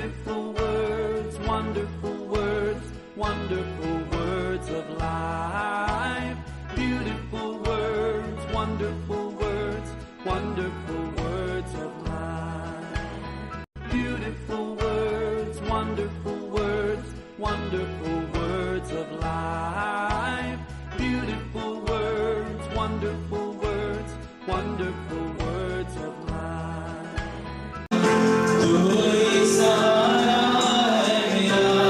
Beautiful words, wonderful words, wonderful words of life. Beautiful words, wonderful words, wonderful words of life. Beautiful words, wonderful words, wonderful words of life. Beautiful words, wonderful words, wonderful words of life. तू ही सहारा है मेरा,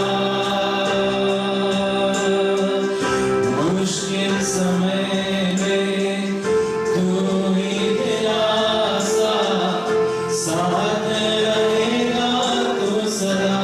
मुश्किल समय में तू ही दिलासा, साथ रहेगा तू सदा।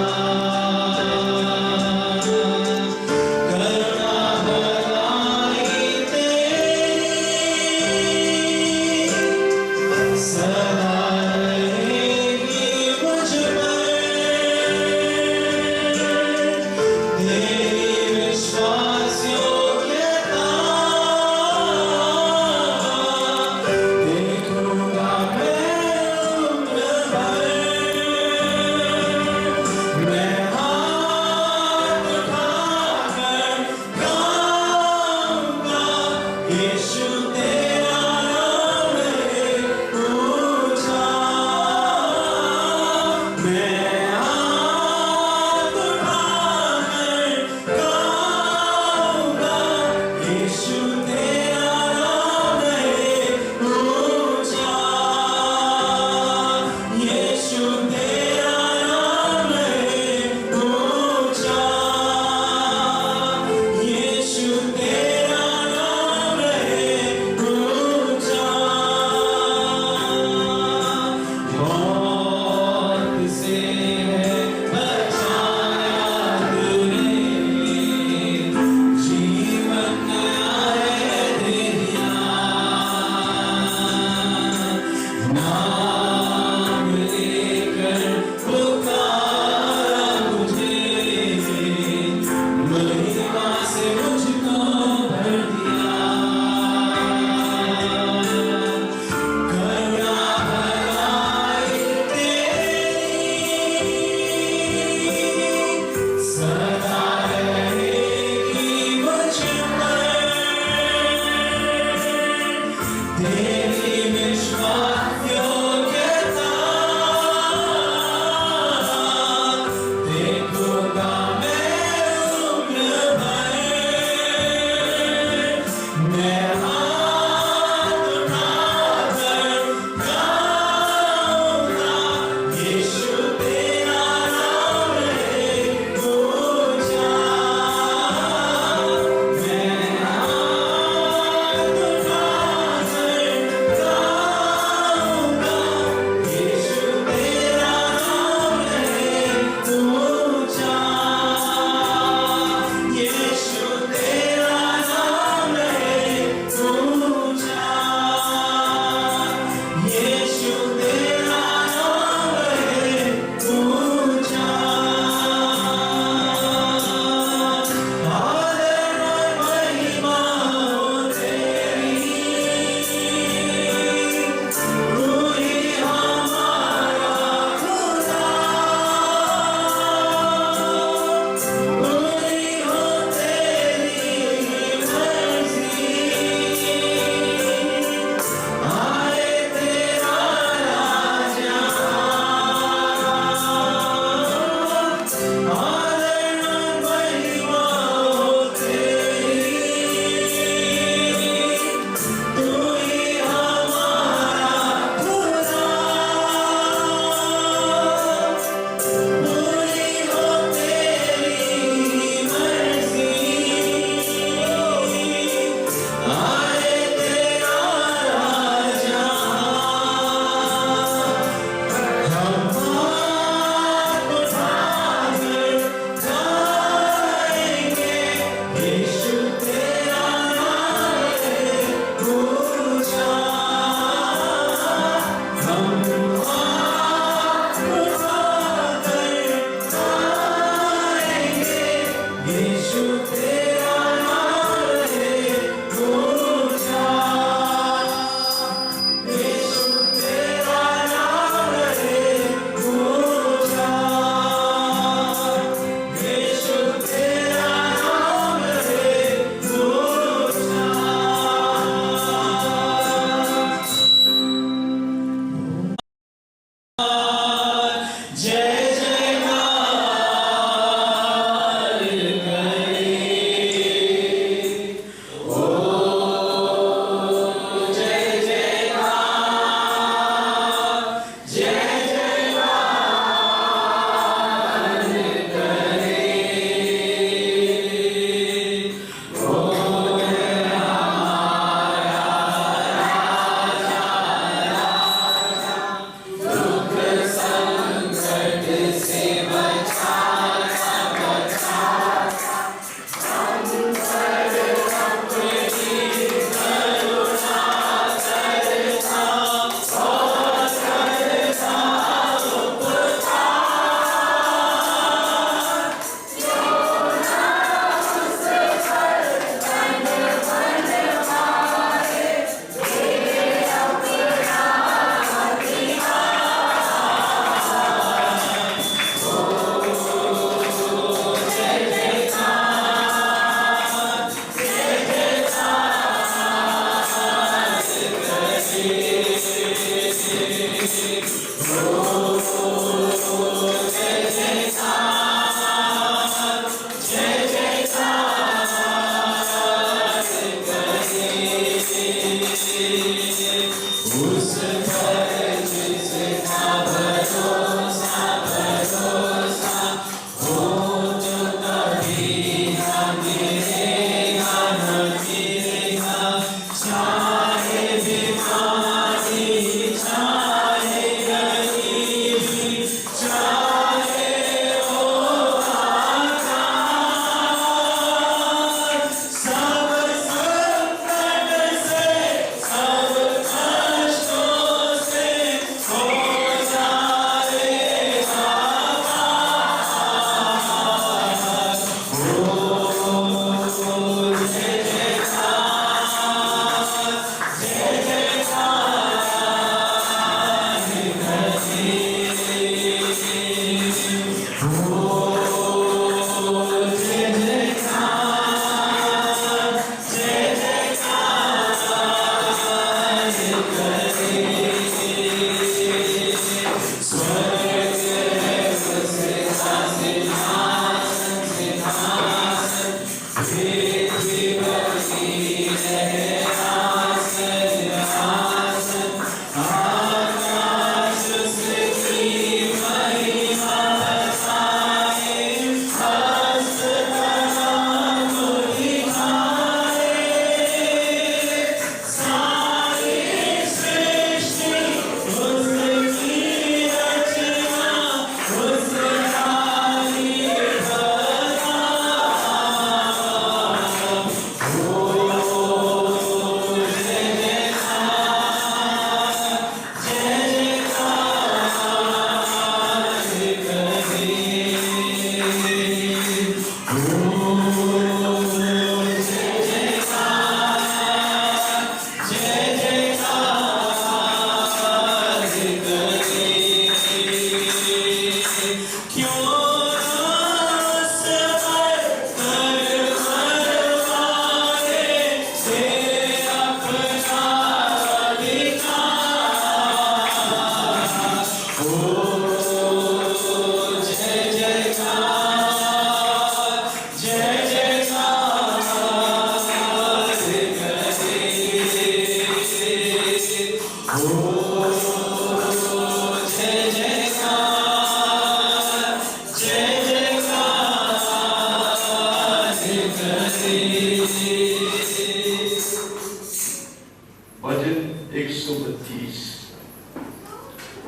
भजन 132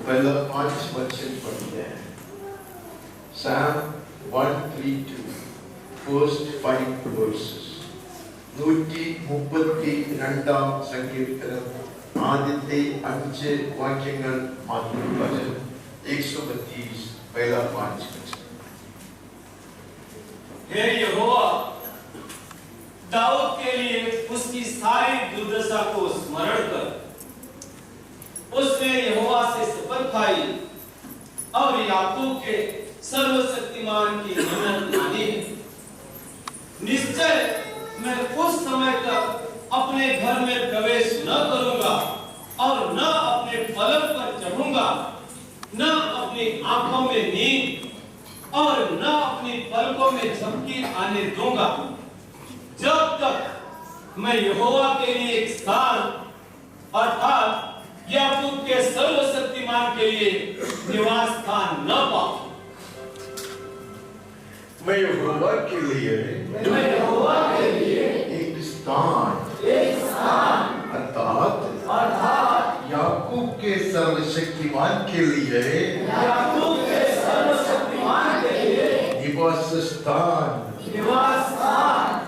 पहला 5 वचन पढ़िए। Psalm 132 first 5 verses 132 സങ്കീർത്തനം ആദ്യത്തെ 5 വാക്യങ്ങൾ മാത്രം। भजन 132 पहला 5 वचन। हे यहोवा, दाऊद के लिए उसकी सारी दुर्दशा को स्मरण कर। उसने यहोवा से शपथ खाई और याकूब के सर्वशक्तिमान की हिम्मत मानी। निश्चय मैं उस समय तक अपने घर में प्रवेश न करूंगा और न अपने पलंग पर चढ़ूंगा, न अपनी आंखों में नींद और न अपनी पलकों में झपकी आने दूंगा, जब तक मैं यहोवा के लिए एक स्थान अर्थात याकूब के सर्वशक्तिमान के लिए निवास स्थान न पाऊं। मैं यहोवा के लिए एक स्थान अर्थात याकूब के सर्वशक्तिमान के लिए निवास स्थान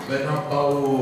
बना पाऊं।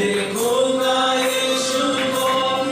देखूंगा यीशु को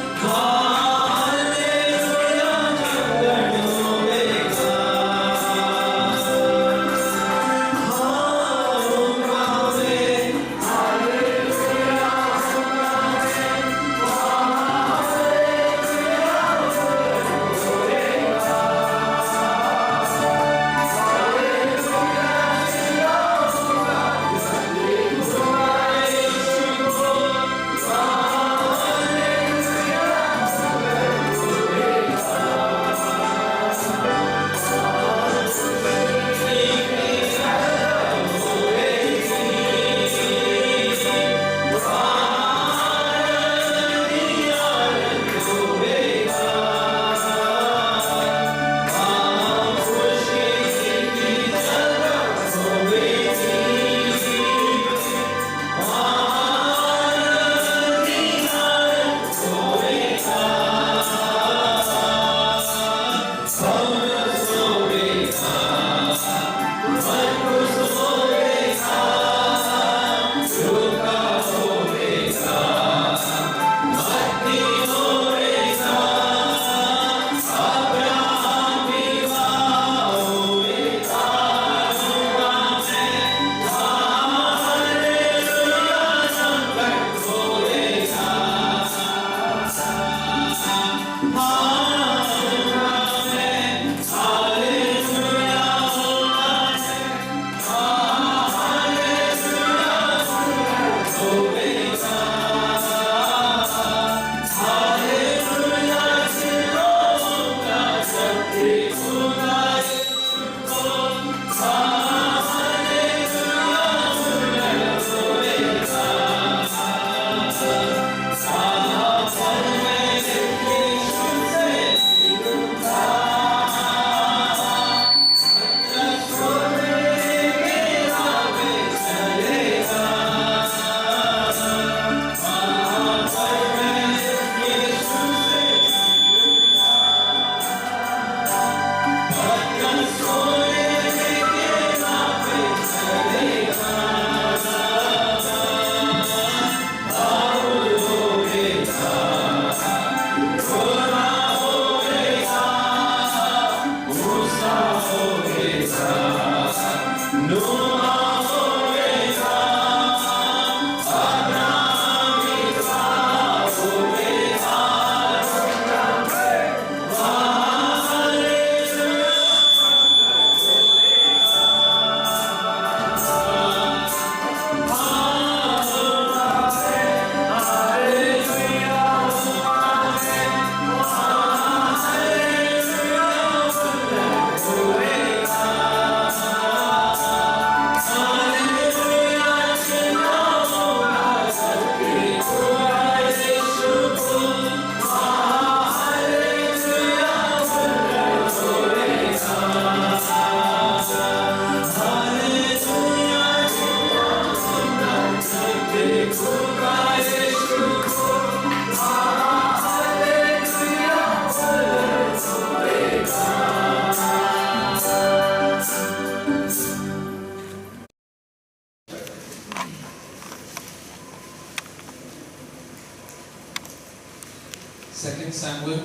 2 Samuel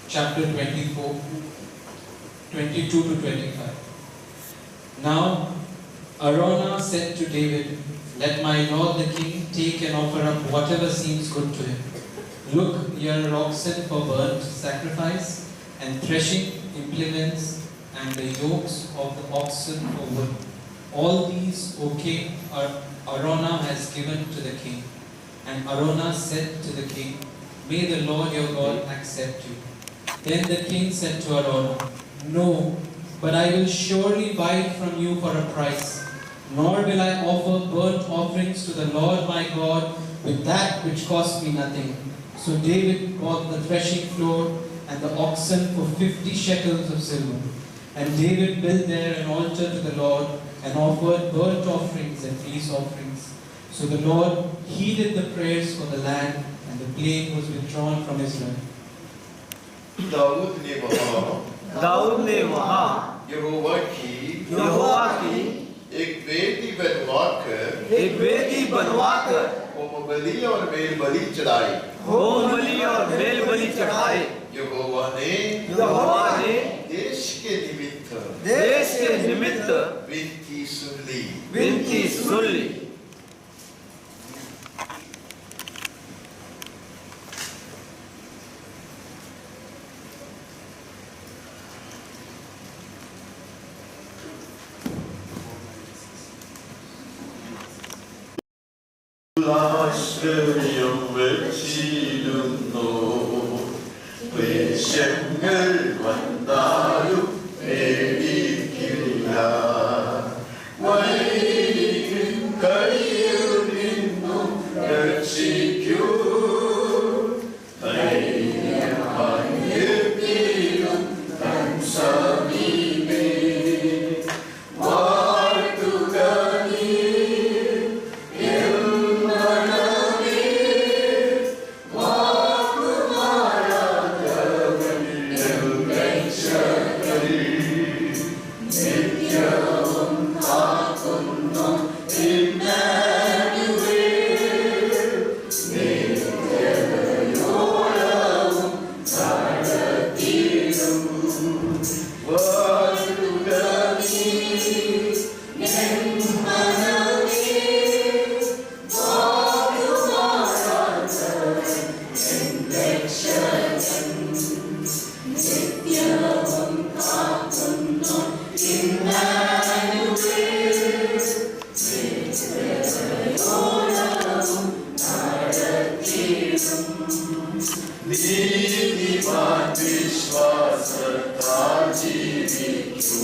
chapter 24, 22 to 25. Now Araunah said to David, "Let my lord the king take and offer up whatever seems good to him. Look, here are oxen for burnt sacrifice, and threshing implements, and the yokes of the oxen for wood. All these, O king, Araunah has given to the king." And Araunah said to the king, "May the Lord your God accept you." Then the king said to Araunah, "No, but I will surely buy it from you for a price, nor will I offer burnt offerings to the Lord my God with that which cost me nothing." So David bought the threshing floor and the oxen for 50 shekels of silver. And David built there an altar to the Lord and offered burnt offerings and peace offerings. So the Lord heeded the prayers for the land, and the plague was withdrawn from Israel. Dawood ने वहाँ यहोवा की एक वेदी बनवाकर home बलि और mail बलि चढ़ाई। यहोवा ने देश के निमित्त विनती सुन ली। ആശ്രയം വെച്ചിരുന്നു ക്ലേശങ്ങൾ വന്നാലും പേടിക്കില്ല വൈരികൾ കയ്യിൽ നിന്നും രക്ഷിക്കൂ ധൈര്യമായിരിക്കും തൻ സമീപേ വാഴ്ത്തുക നീ നീതിമാൻ വിശ്വാസത്താൽ ജീവിക്കൂ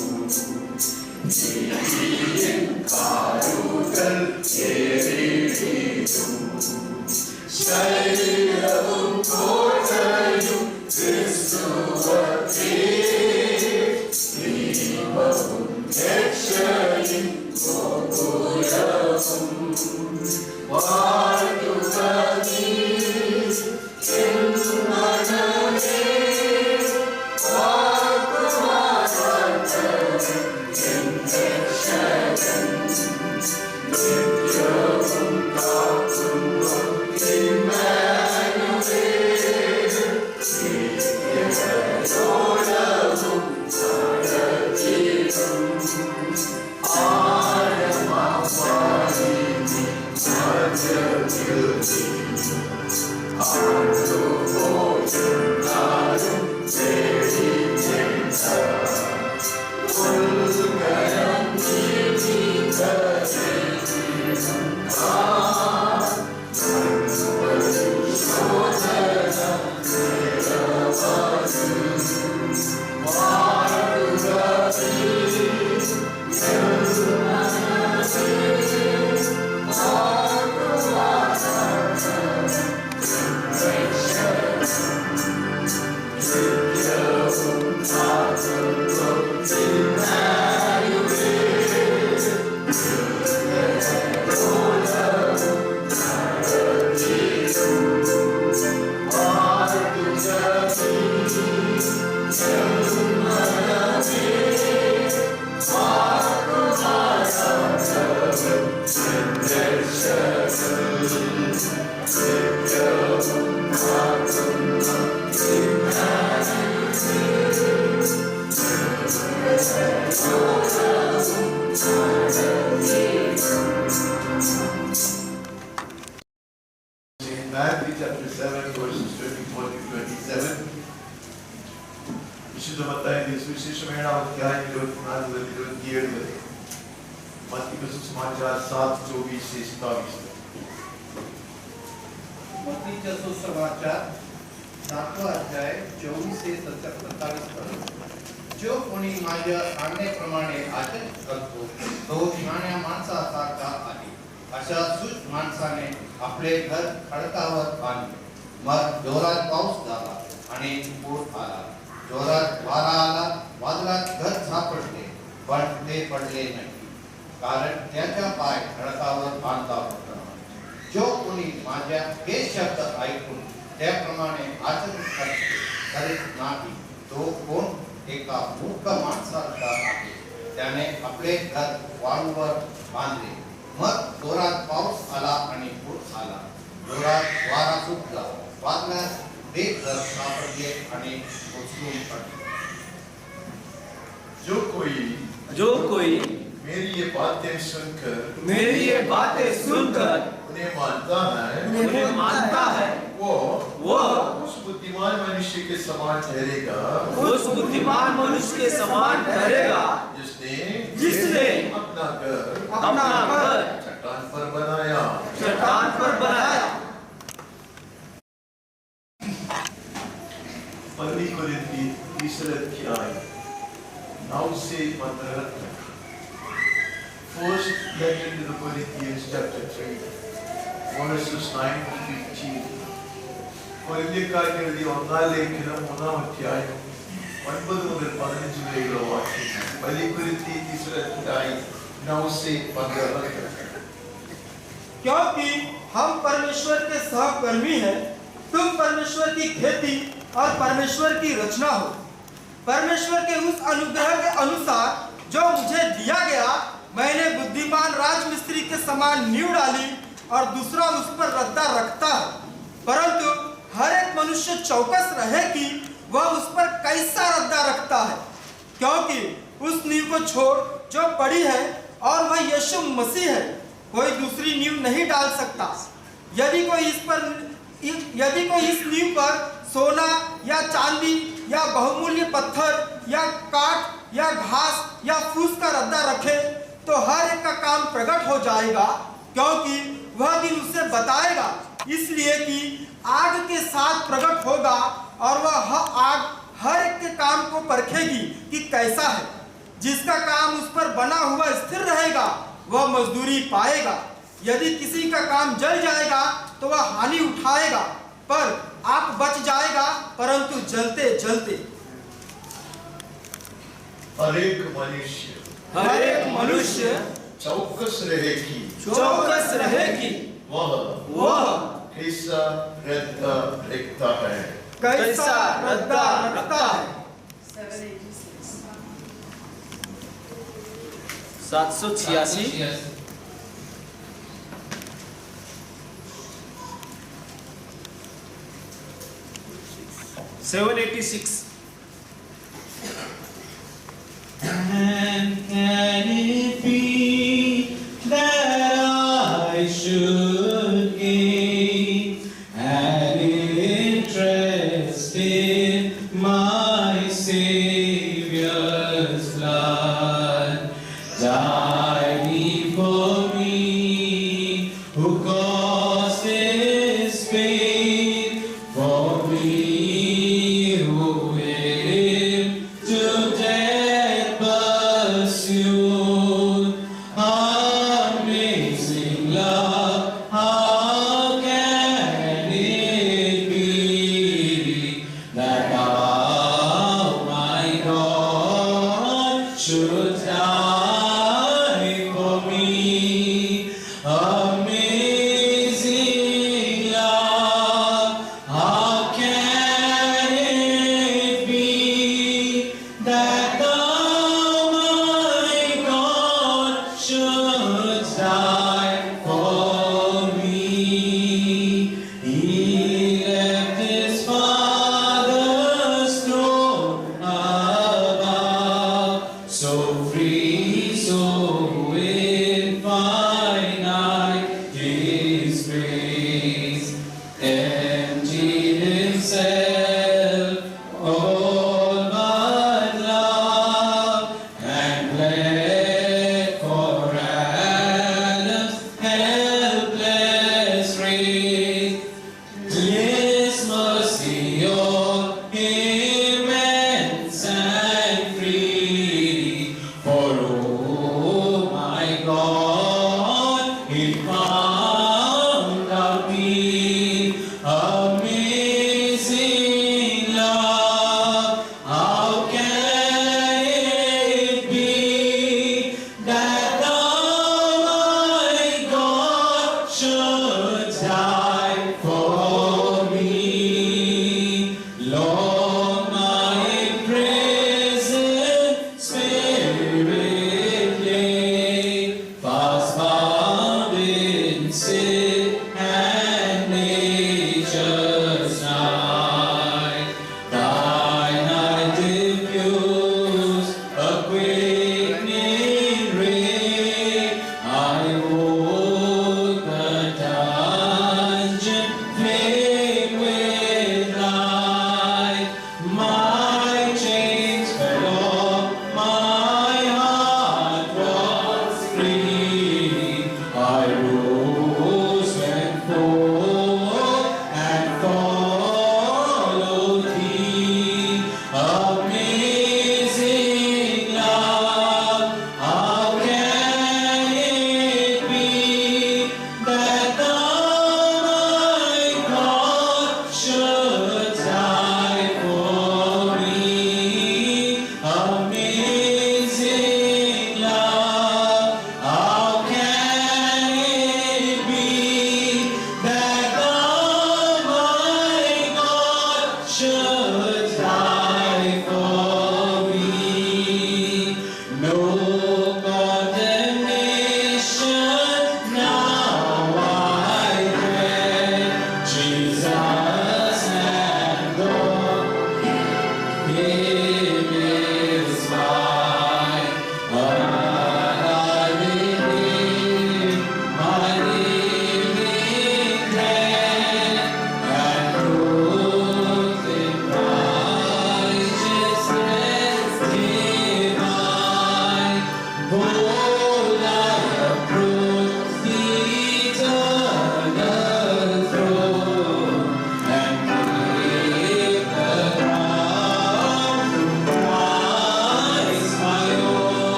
നീതിയിൻ കാലുകൾ ഏറിയിടും ശരീരവും കോട്ടയും ക്രിസ്തുവത്രേ ദൈവവും രക്ഷയും ഗോപുരവും വാഴ്ത്തുക നീ Yeah. chapter 7 verses 24 to 27. വിശുദ്ധ മത്തായിയുടെ സുവിശേഷം 7-ാം അധ്യായം 24-27. मत्ती का सुसमाचार 7:24 से 27. मत्ती का सुसमाचार 7वां अध्याय 24 से 27 पर. जो कोणी माझ्या सांगण्याप्रमाणे आचरण करतो तो शहाण्या माणसासारखा आहे. अशा सुज माणसाने आपले घर खडकावर बांधले. मग जोरात पाऊस झाला आणि पूर आला. जोरात वारा आला, वादळात घर सापडले, पण ते पडले नाही, कारण त्याचा पाय खडकावर बांधला होता. जो कोणी माझ्या हे शब्द ऐकून त्याप्रमाणे आचरण करीत नाही तो कोण एका मूर्ख माणसासारखा आहे. त्याने आपले घर वाळूवर बांधले. मग जोरात पाऊस आला आणि पूर आला. जोरात वारा सुटला, वादळात ते घर सापडले आणि उचलून पडले. जो कोई मेरी ये बातें सुनकर उन्हें मानता है वो उस बुद्धिमान मनुष्य के समान ठहरेगा जिसने अपना घर चट्टान पर बनाया. पहली कोरिन्थी 3 अध्याय 9 से 15. First letter to the Corinthians chapter 3 verses 9 to 15. കൊരിന്ത്യക്കാർക്ക് എഴുതിയ 1-ാം ലേഖനം 3-ാം അധ്യായം 9 മുതൽ 15 വരെയുള്ള വാക്യങ്ങൾ. पहली कोरिन्थी 3 अध्याय 9 से 15. क्योंकि हम परमेश्वर के सहकर्मी हैं. तुम परमेश्वर की खेती और परमेश्वर की रचना हो. परमेश्वर के उस अनुग्रह के अनुसार जो मुझे दिया गया, मैंने बुद्धिमान राजमिस्त्री के समान नींव डाली और दूसरा उस पर रद्दा रखता है. परंतु हर एक मनुष्य चौकस रहे कि वह उस पर कैसा रद्दा रखता है, क्योंकि उस नींव को छोड़ जो पड़ी है और वह यीशु मसीह है, कोई दूसरी नींव नहीं डाल सकता. यदि कोई इस नींव पर सोना या चांदी या बहुमूल्य पत्थर या काठ या घास या फूस का रद्दा रखे तो हर एक का काम प्रकट हो जाएगा, क्योंकि वह दिन उसे बताएगा. इसलिए कि आग के साथ प्रकट होगा और वह आग हर एक के काम को परखेगी कि कैसा है. जिसका काम उस पर बना हुआ स्थिर रहेगा वह मजदूरी पाएगा. यदि किसी का काम जल जाएगा तो वह हानि उठाएगा, पर आप बच जाएगा, परंतु जलते जलते. हर एक मनुष्य चौकस रहे कि वह कैसा रद्दा रखता है. 786 786. And can it be that I should gain an interest in my Savior's blood, dying for me, who caused this pain for me, who with to death pursued. Amazing love, how can it be that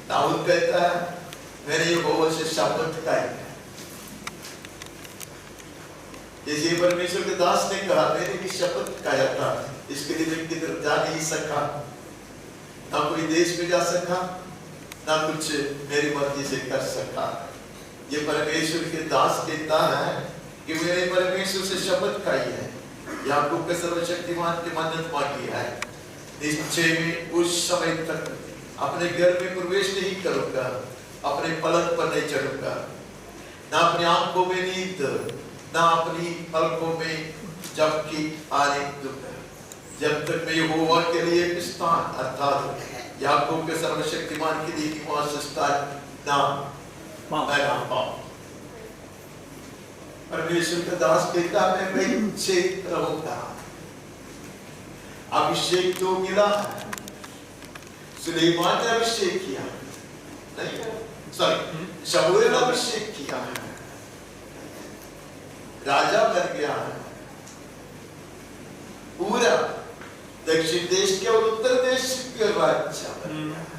Dawood कहता है मैंने यहोवा से शपथ खाई है। जैसे परमेश्वर के दास ने कहा मैंने भी शपथ खाया था, इसके लिए मैं किधर जा नहीं सका, ना कोई देश में जा सका, ना कुछ मेरी मर्जी से कर सका। ये परमेश्वर के दास कहता है कि मैंने परमेश्वर से शपथ खाई है, याकूब के सर्वशक्तिमान की मन्नत मांगी है, निश्चय में उस समय तक अपने घर में प्रवेश नहीं करूंगा, अपने पलंग पर नहीं चढ़ूंगा, ना अपनी आंखों में नींद, ना अपनी पलकों में झपकी आने दूंगा, जब तक मैं यहोवा के लिए एक स्थान अर्थात याकूब के सर्वशक्तिमान के लिए निवास स्थान ना पाऊं। परमेश्वर का दास कहता मैं वहीं से रहूंगा। अभिषेक तो मिला है, सुलेमान ने अभिषेक किया नहीं, सॉरी शमूएल ने अभिषेक किया है, राजा बन गया है, पूरा दक्षिण देश के और उत्तर देश के राजा बन गया है,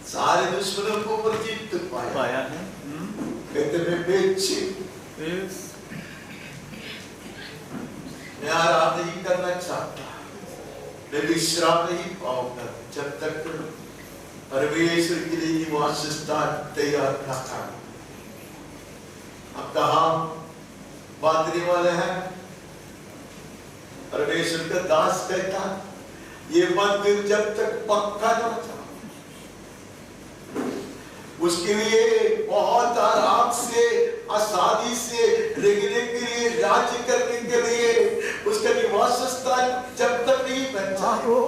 सारे दुश्मनों को ऊपर जीत पाया है। कहते मैं बेची मैं आराम नहीं करना चाहता, मैं विश्राम नहीं पाऊंगा जब तक परमेश्वर के लिए निवास स्थान तैयार ना करूं। अब कहाँ बांधने वाले हैं? परमेश्वर का दास कहता ये मंदिर जब तक पक्का ना हो उसके लिए बहुत आराम से आसानी से रहने के लिए, राज्य करने के लिए उसका निवास स्थान जब तक नहीं बन जाए,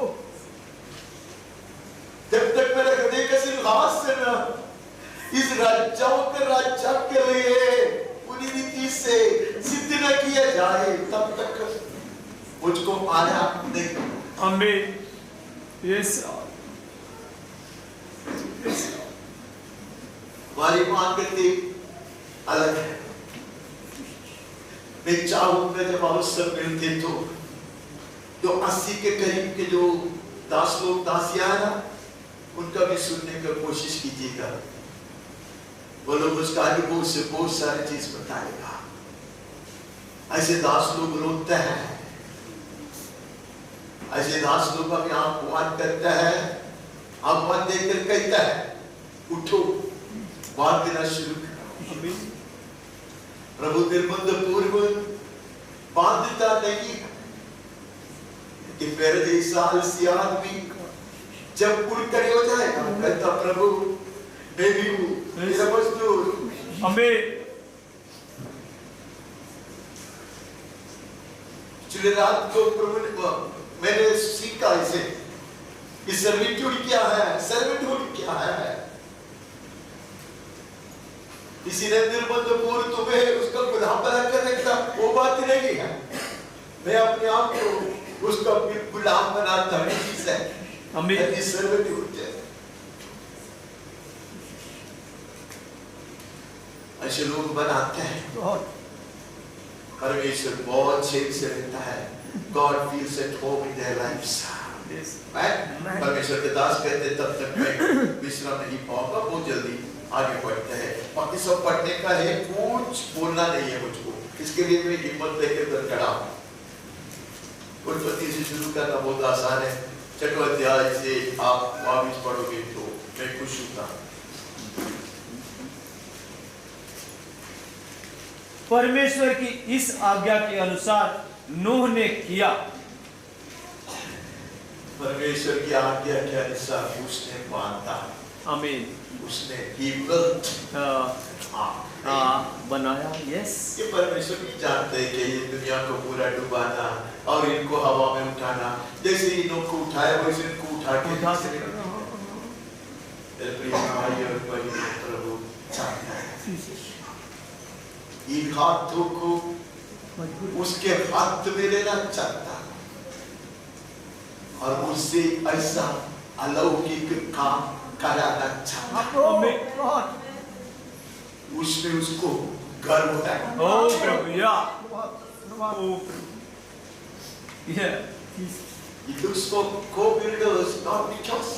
जब तक मेरा हृदय का सिंहासन इस राजाओं के राज्य के लिए पूरी रीति से सिद्ध न किया जाए तब तक मुझको आराम नहीं। आमीन। यस हमारी मांगते अलग है। मैं चाहूंगा जब अवसर मिलते तो 80 के करीब के जो दास लोग दासियां ना उनका भी सुनने का कोशिश कीजिएगा। वो लोग उसका अनुभव से बहुत सारी चीज बताएगा। ऐसे दास लोग रोते हैं, ऐसे दास लोग हमें आह्वान करता है, आह्वान देकर कहता है उठो बात देना शुरू करो। प्रभु निर्बंध पूर्व बाध्यता नहीं कि मेरे जैसा आलसी आदमी जब उड़कर हो जाएगा कहता प्रभु मैं भी हूँ, मेरा मजदूर। आमीन। पिछले रात को प्रभु मैंने सीखा इसे कि सर्विट्यूड क्या है, सर्विटहुड क्या है। किसी ने निर्बंध पूर्व तुम्हें उसका गुलाम बनाकर रखा, वो बात नहीं है। मैं अपने आप को उसका गुलाम बनाता हूँ। ऐसे लोग बनाते हैं। परमेश्वर बहुत चैन से रहता है। God feels at home in their lives. परमेश्वर के दास कहते तब तक मैं विश्राम नहीं पाऊंगा, बहुत जल्दी आगे बढ़ते हैं। बाकी सब पढ़ने का है, कुछ बोलना नहीं है मुझको, इसके लिए मैं हिम्मत लेकर खड़ा हूँ। उत्पत्ति से शुरू करना बहुत आसान है, 6वें अध्याय से आप वापिस पढ़ोगे तो मैं खुश होता। परमेश्वर की इस आज्ञा के अनुसार नूह ने किया। परमेश्वर की आज्ञा के अनुसार उसने बांधा। आमीन। उसने he built बनाया। यस। ये परमेश्वर भी जानते हैं कि ये दुनिया को पूरा डुबाना और इनको हवा में उठाना, जैसे इनको उठाया वैसे इनको उठा के प्रभु चाहता है इन हाथों को उसके हाथ में लेना चाहता और उससे ऐसा अलौकिक काम कराना चाहता। उसमें उसको गर्व है। ओ प्रभु या He looks for co-builders not because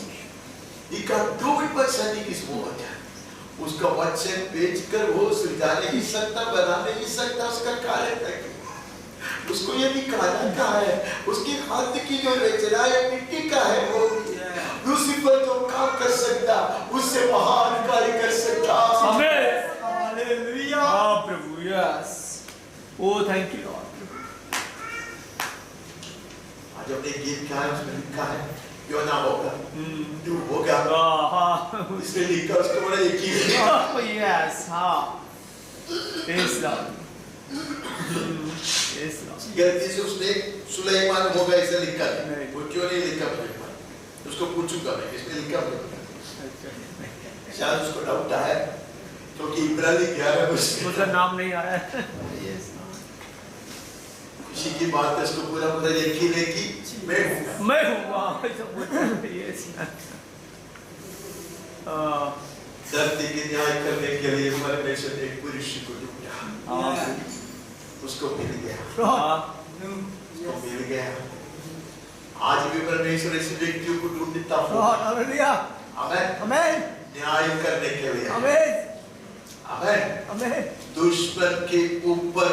उसका वचन बेचकर वो सुलझा नहीं सकता, बना नहीं सकता उसका कार्य तक। उसको ये दिखाना का है, उसके हाथ की जो रचना है मिट्टी का है, वो लूसीफर जो काम कर सकता उससे महान कार्य कर सकता। आमीन, हालेलुया। हाँ प्रभु, yes, oh thank you Lord. आज अपने गीत का उसमें लिखा है क्यों ना होगा, तू होगा। इसमें लिखा उसको बड़ा यकीन है। यस, हाँ, यस लॉर्ड, यस लॉर्ड। गलती से उसने सुलेमान होगा ऐसे लिखा है, वो क्यों नहीं लिखा मुझे, उसको पूछूंगा मैं किसने लिखा मुझे। शायद उसको डाउट आया क्योंकि इब्रानी 11 उसका नाम नहीं आया। यस, खुशी की बात है, उसको पूरा पूरा यकीन है कि मैं हूँ। यस, धरती के न्याय करने के लिए परमेश्वर ने एक पुरुष को ढूंढा, उसको मिल गया, उसको मिल गया। आज भी परमेश्वर इस व्यक्ति को ढूंढता है, हालेलुया, आमीन, आमीन, न्याय करने के लिए, आमीन, आमीन, आमीन। दुश्मन के ऊपर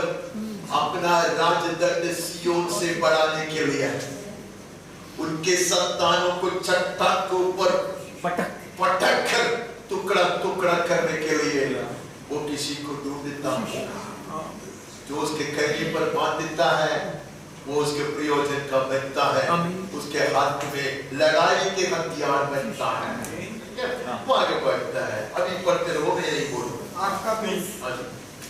अपना राजदंड सियोन से बढ़ाने के लिए, उनके संतानों को चट्टान के ऊपर पटक कर टुकड़ा टुकड़ा करने के लिए वो किसी को ढूंढता होगा, जो उसके कहने पर बांध देता है, वो उसके प्रयोजन का बनता है, उसके हाथ में लड़ाई के हथियार बनता है, वो आगे बढ़ता है। अभी पढ़ते रहो, मैं नहीं बोलूं। आपका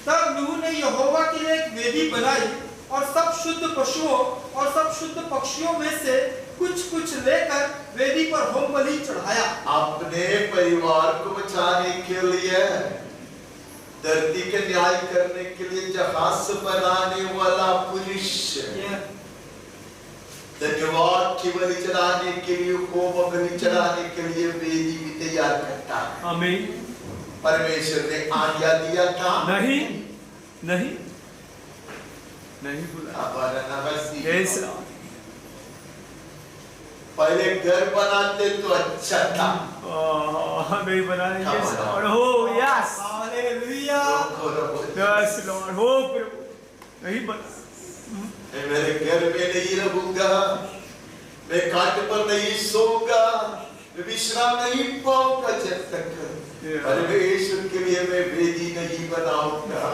तब नूह ने यहोवा के लिए एक वेदी बनाई और सब शुद्ध पशुओं और सब शुद्ध पक्षियों में से कुछ कुछ लेकर वेदी पर होम बलि चढ़ाया। अपने परिवार को बचाने के लिए, धरती के न्याय करने के लिए जहाज बनाने वाला पुरुष, धन्यवाद की बलि चढ़ाने के लिए, होम बलि चढ़ाने के लिए वेदी भी तैयार करता है। आमीन। परमेश्वर ने आज्ञा दिया था? नहीं, नहीं, नहीं बोला। यस, पहले घर बनाते तो अच्छा था, नहीं बनाने। यस लॉर्ड, हो यस, हालेलुया, यस लॉर्ड, हो प्रभु, नहीं बना। मैं मेरे घर में नहीं रहूंगा, मैं काट पर नहीं सोऊंगा, मैं विश्राम नहीं पाऊंगा जब तक परमेश्वर के लिए मैं वेदी नहीं बनाऊंगा।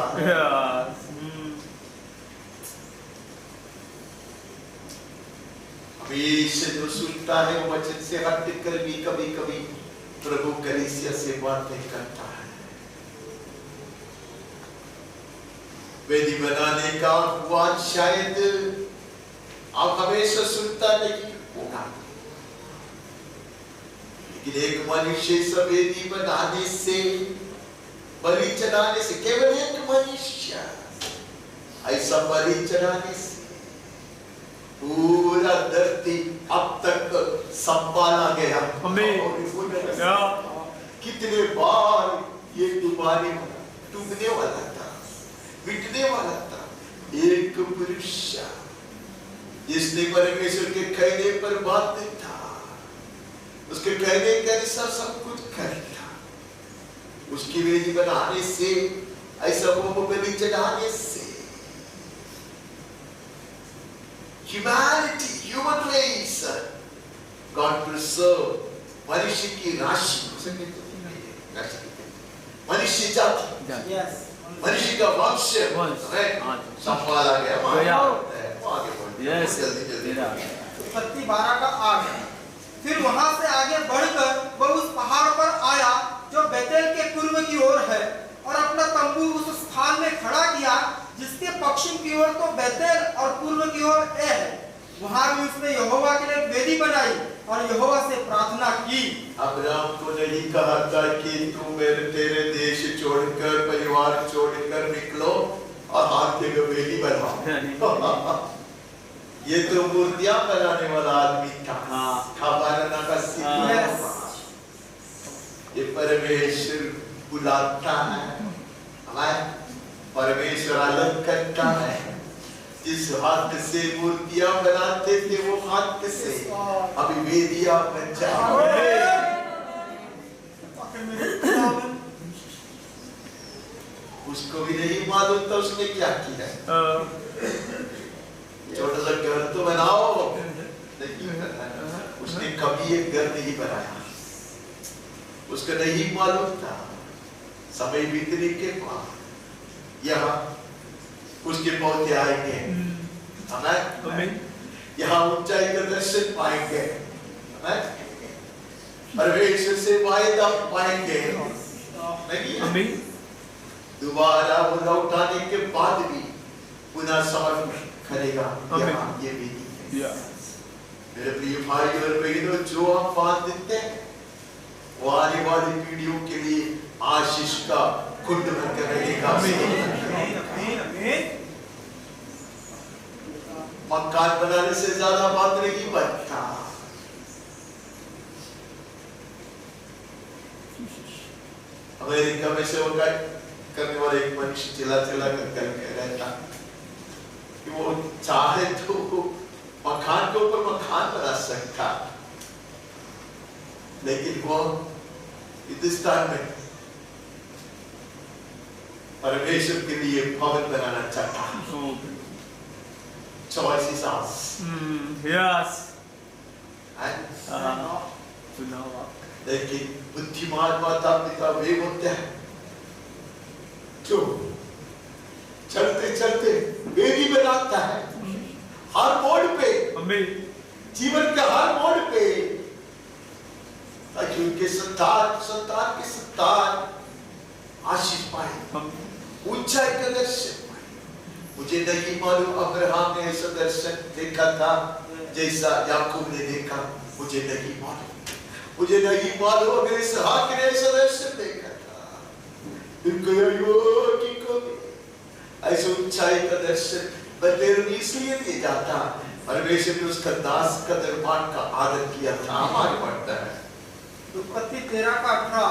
हमेशा जो सुनता है वो वचन से हट कर भी कभी कभी प्रभु कलीसिया से बातें करता है। वेदी बनाने का आह्वान शायद आप हमेशा सुनता नहीं होगा, लेकिन एक मनुष्य सब वेदी बनाने से, बलि चढ़ाने से, केवल एक मनुष्य ऐसा बलि चढ़ाने से पूरा धरती अब तक संभाला गया। कितने बार ये डूबने वाला था, मिटने वाला था, एक पुरुष जिसने परमेश्वर के कहने पर बात था, उसके कहने के अनुसार सब कुछ करता, उसकी वेदी बनाने से, ऐसा होम बलि चढ़ाने से humanity, human race, God preserve, मनुष्य की राशि, मनुष्य जाति, मनुष्य का वंश संभाला गया। उत्पत्ति 12 का 8। फिर वहां से आगे बढ़कर वह उस पहाड़ पर आया जो बेतेल के पूर्व की ओर है, और अपना तंबू उस स्थान में खड़ा किया जिसके पश्चिम की ओर तो बेतेल और पूर्व की ओर ए है। वहां भी उसने यहोवा के लिए वेदी बनाई और यहोवा से प्रार्थना की। अब्राहम को नहीं कहा था कि तू तेरे देश छोड़कर, परिवार छोड़कर निकलो और हाथ के वेदी बनाओ। ये तो मूर्तियां बनाने वाला आदमी था, खबारना का सिंह। ये परमेश्वर बुलाता है, परमेश्वर अलग करता है। जिस हाथ से मूर्तियां बनाते थे वो हाथ से अभी वेदियां बन जाए। मालूम था उसने क्या किया। छोटा सा घर तो बनाओ, नहीं बनाया। उसने कभी एक घर नहीं बनाया, उसको नहीं मालूम था समय बीतने के बाद यहाँ उसके पौधे आएंगे, हमें यहाँ ऊंचाई का दर्शन पाएंगे, परमेश्वर से वायदा पाएंगे, नहीं दोबारा वो लौटाने के बाद भी पुनः समर्पण करेगा। यहाँ ये विधि है। मेरे प्रिय भाई और बहनों, जो हम बात देते हैं वो आने वाली पीढ़ियों के लिए आशीष का कुंड बनकर रहेगा। मकान बनाने से ज्यादा बात नहीं बनता। अमेरिका में सेवा करने वाले एक मनुष्य चिल्ला चिल्ला कर रहता कि वो चाहे तो मकान के ऊपर मकान बना सकता, लेकिन वो हिंदुस्तान में परमेश्वर के लिए भवन बनाना चाहता। Choice is ours. Yes. लेकिन बुद्धिमान माता पिता वे होते हैं जो चलते चलते वेदी बनाता है, हर मोड़ पे, जीवन के हर मोड़ पे, ताकि उनके संतान संतान के संतान आशीष पाए, ऊंचाई का दर्शन पाए। मुझे नहीं मालूम अब्राहम ने ऐसा दर्शन देखा था जैसा याकूब ने देखा, मुझे नहीं मालूम। मुझे नहीं मालूम अगर इसहाक ने ऐसा दर्शन देखा था, ऐसे ऊंचाई का दर्शन बतेर इसलिए दिया जाता, परमेश्वर ने उसका दास का दरबार का आदर किया था। हमारे पढ़ता है उत्पत्ति 13:18।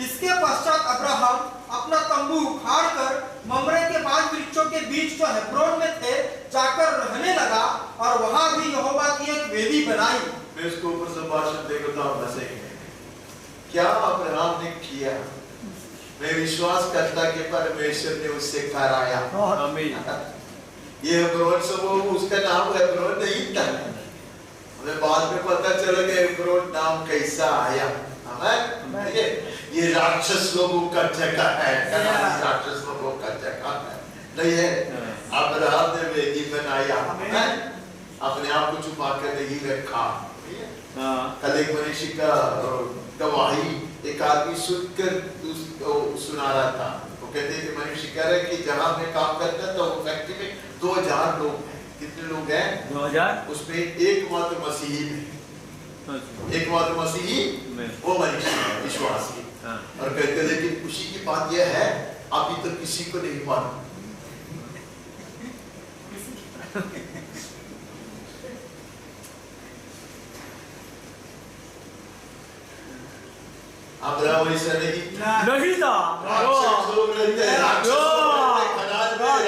इसके पश्चात अब्राहम अपना तंबू उखाड़कर ममरे के बाग वृक्षों के बीच जो हेब्रोन में थे जाकर रहने लगा और वहां भी यहोवा की एक वेदी बनाई। मैं उसको ऊपर से भाषण देगा तो आप हंसेंगे। क्या अब्राहम ने किया? मैं विश्वास करता कि परमेश्वर ने उससे कराया। ये हेब्रोन से वो उसका नाम हेब्रोन नहीं था, हमें बाद में पता चला कि हेब्रोन नाम कैसा आया। ये राक्षस लोगों का जगह है, राक्षस लोगों का जगह है, नहीं है। अब्राहम ने वेदी बनाया, अपने आप को छुपा कर नहीं रखा। कल एक मनुष्य का गवाही एक आदमी सुनकर सुना रहा था। वो कहते कि मनुष्य कह रहे कि जहां मैं काम करता था वो फैक्ट्री में 2000 लोग हैं। कितने लोग हैं? 2000। उसमें एकमात्र मसीही में, एकमात्र मसीही वो मनुष्य विश्वासी। और कहते लेकिन खुशी की बात यह है अभी तो किसी को नहीं मालूम। अब्राहम ऐसा नहीं था। राक्षस लोग रहते हैं,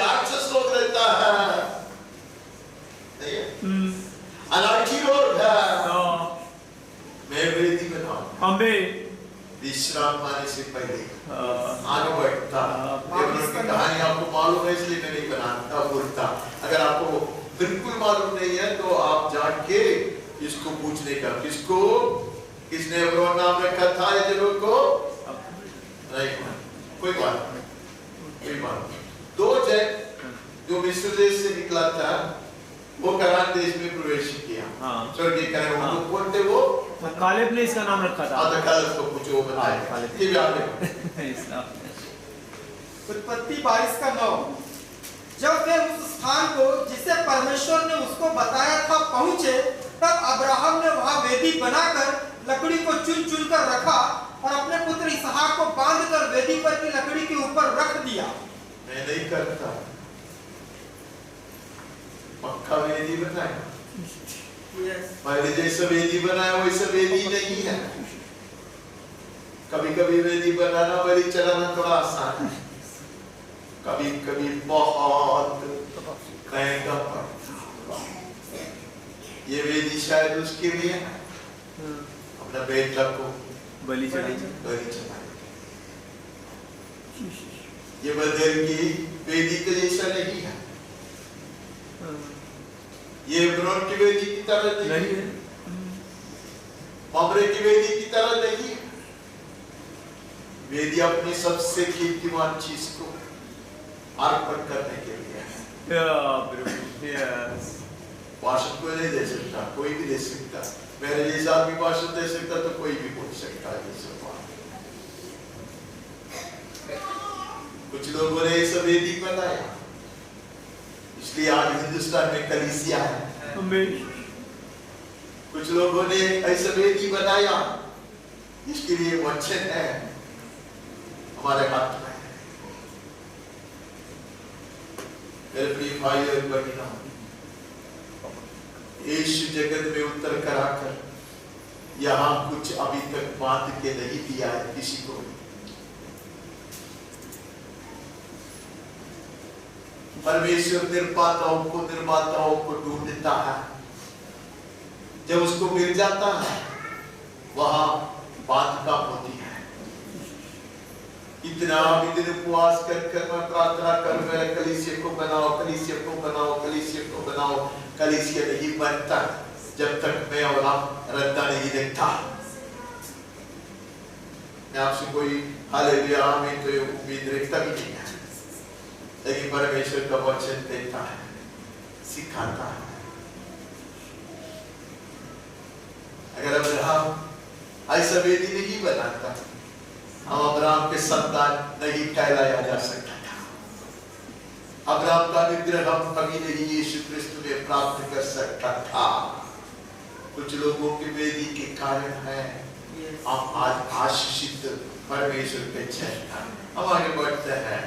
राक्षस लोग रहता है, अनाठी लोग है। मैं वेदी बनाऊं विश्राम पाने से पहले आगे बढ़ता। की कहानी आपको मालूम है इसलिए मैं नहीं बनाता बोलता। अगर आपको बिल्कुल मालूम नहीं है तो आप जाके इसको पूछने का, किसको, किसने हेब्रोन नाम रखा था ये जगह को? नहीं, कोई बात नहीं, कोई बात नहीं। 2 जन जो मिस्र देश से निकला था वो कनान देश में प्रवेश किया। स्वर्गीय कनान वो कौन थे? वो कालेब ने इसका नाम रखा था। कालेब को पूछो वो बताए। ये भी आगे उत्पत्ति 22:9। जब वे उस स्थान को जिसे परमेश्वर ने उसको बताया था पहुंचे, तब अब्राहम ने वहां वेदी बनाकर लकड़ी को चुन चुन कर रखा और अपने पुत्र इसहाक को बांधकर वेदी पर की लकड़ी के ऊपर रख दिया। मैं नहीं करता, पक्का वेदी बनाया। पहले जैसा वेदी बनाया वैसा वेदी नहीं है। कभी कभी वेदी बनाना वेदी चलाना थोड़ा आसान है, कभी कभी बहुत महंगा पड़ता। ये वेदी शायद उसके लिए अपना बेटा को बलि चढ़ाए। ये बदल की वेदी के जैसा नहीं है, ये ब्रोन की वेदी की तरह नहीं है, ममरे की वेदी की तरह नहीं है। वेदी अपनी सबसे कीमती चीज को अर्पण करने के लिए है। भाषण कोई नहीं दे सकता, कोई भी दे सकता, मेरे जैसा आदमी भाषण दे सकता तो कोई भी बोल सकता है। कुछ लोगों ने इस वेदी बनाया, इसलिए आज हिंदुस्तान में कलीसिया है। कुछ लोगों ने ऐसा वेदी बनाया, इसके लिए वचन है हमारे हाथ में। मेरे प्रिय भाई और बहनों, यीशु जगत में उतर कर आकर यहाँ कुछ अभी तक बांध के नहीं दिया है किसी को। परमेश्वर निर्माताओं को ढूंढता है, जब उसको मिल जाता है वहां बात कम होती है। इतना दिन उपवास कर मैं प्रार्थना कर, मेरे कलीसिया को बनाओ, कलीसिया को बनाओ, कलीसिया को बनाओ। कलीसिया नहीं बनता जब तक मैं और आप रद्दा नहीं देखता। मैं आपसे कोई हालेलुया आमीन तो उम्मीद रखता भी नहीं है, लेकिन परमेश्वर का वचन देता है, सिखाता है। अगर अब्राहम ऐसा वेदी नहीं बनाता, हम अब्राहम के संतान नहीं कहलाया जा सकता था। अब्राहम का अनुग्रह हम कभी नहीं यीशु क्रिस्त में प्राप्त कर सकता था। कुछ लोगों की वेदी के कारण है हम आज आशीषित परमेश्वर के चेहरा। हम आगे बढ़ते हैं।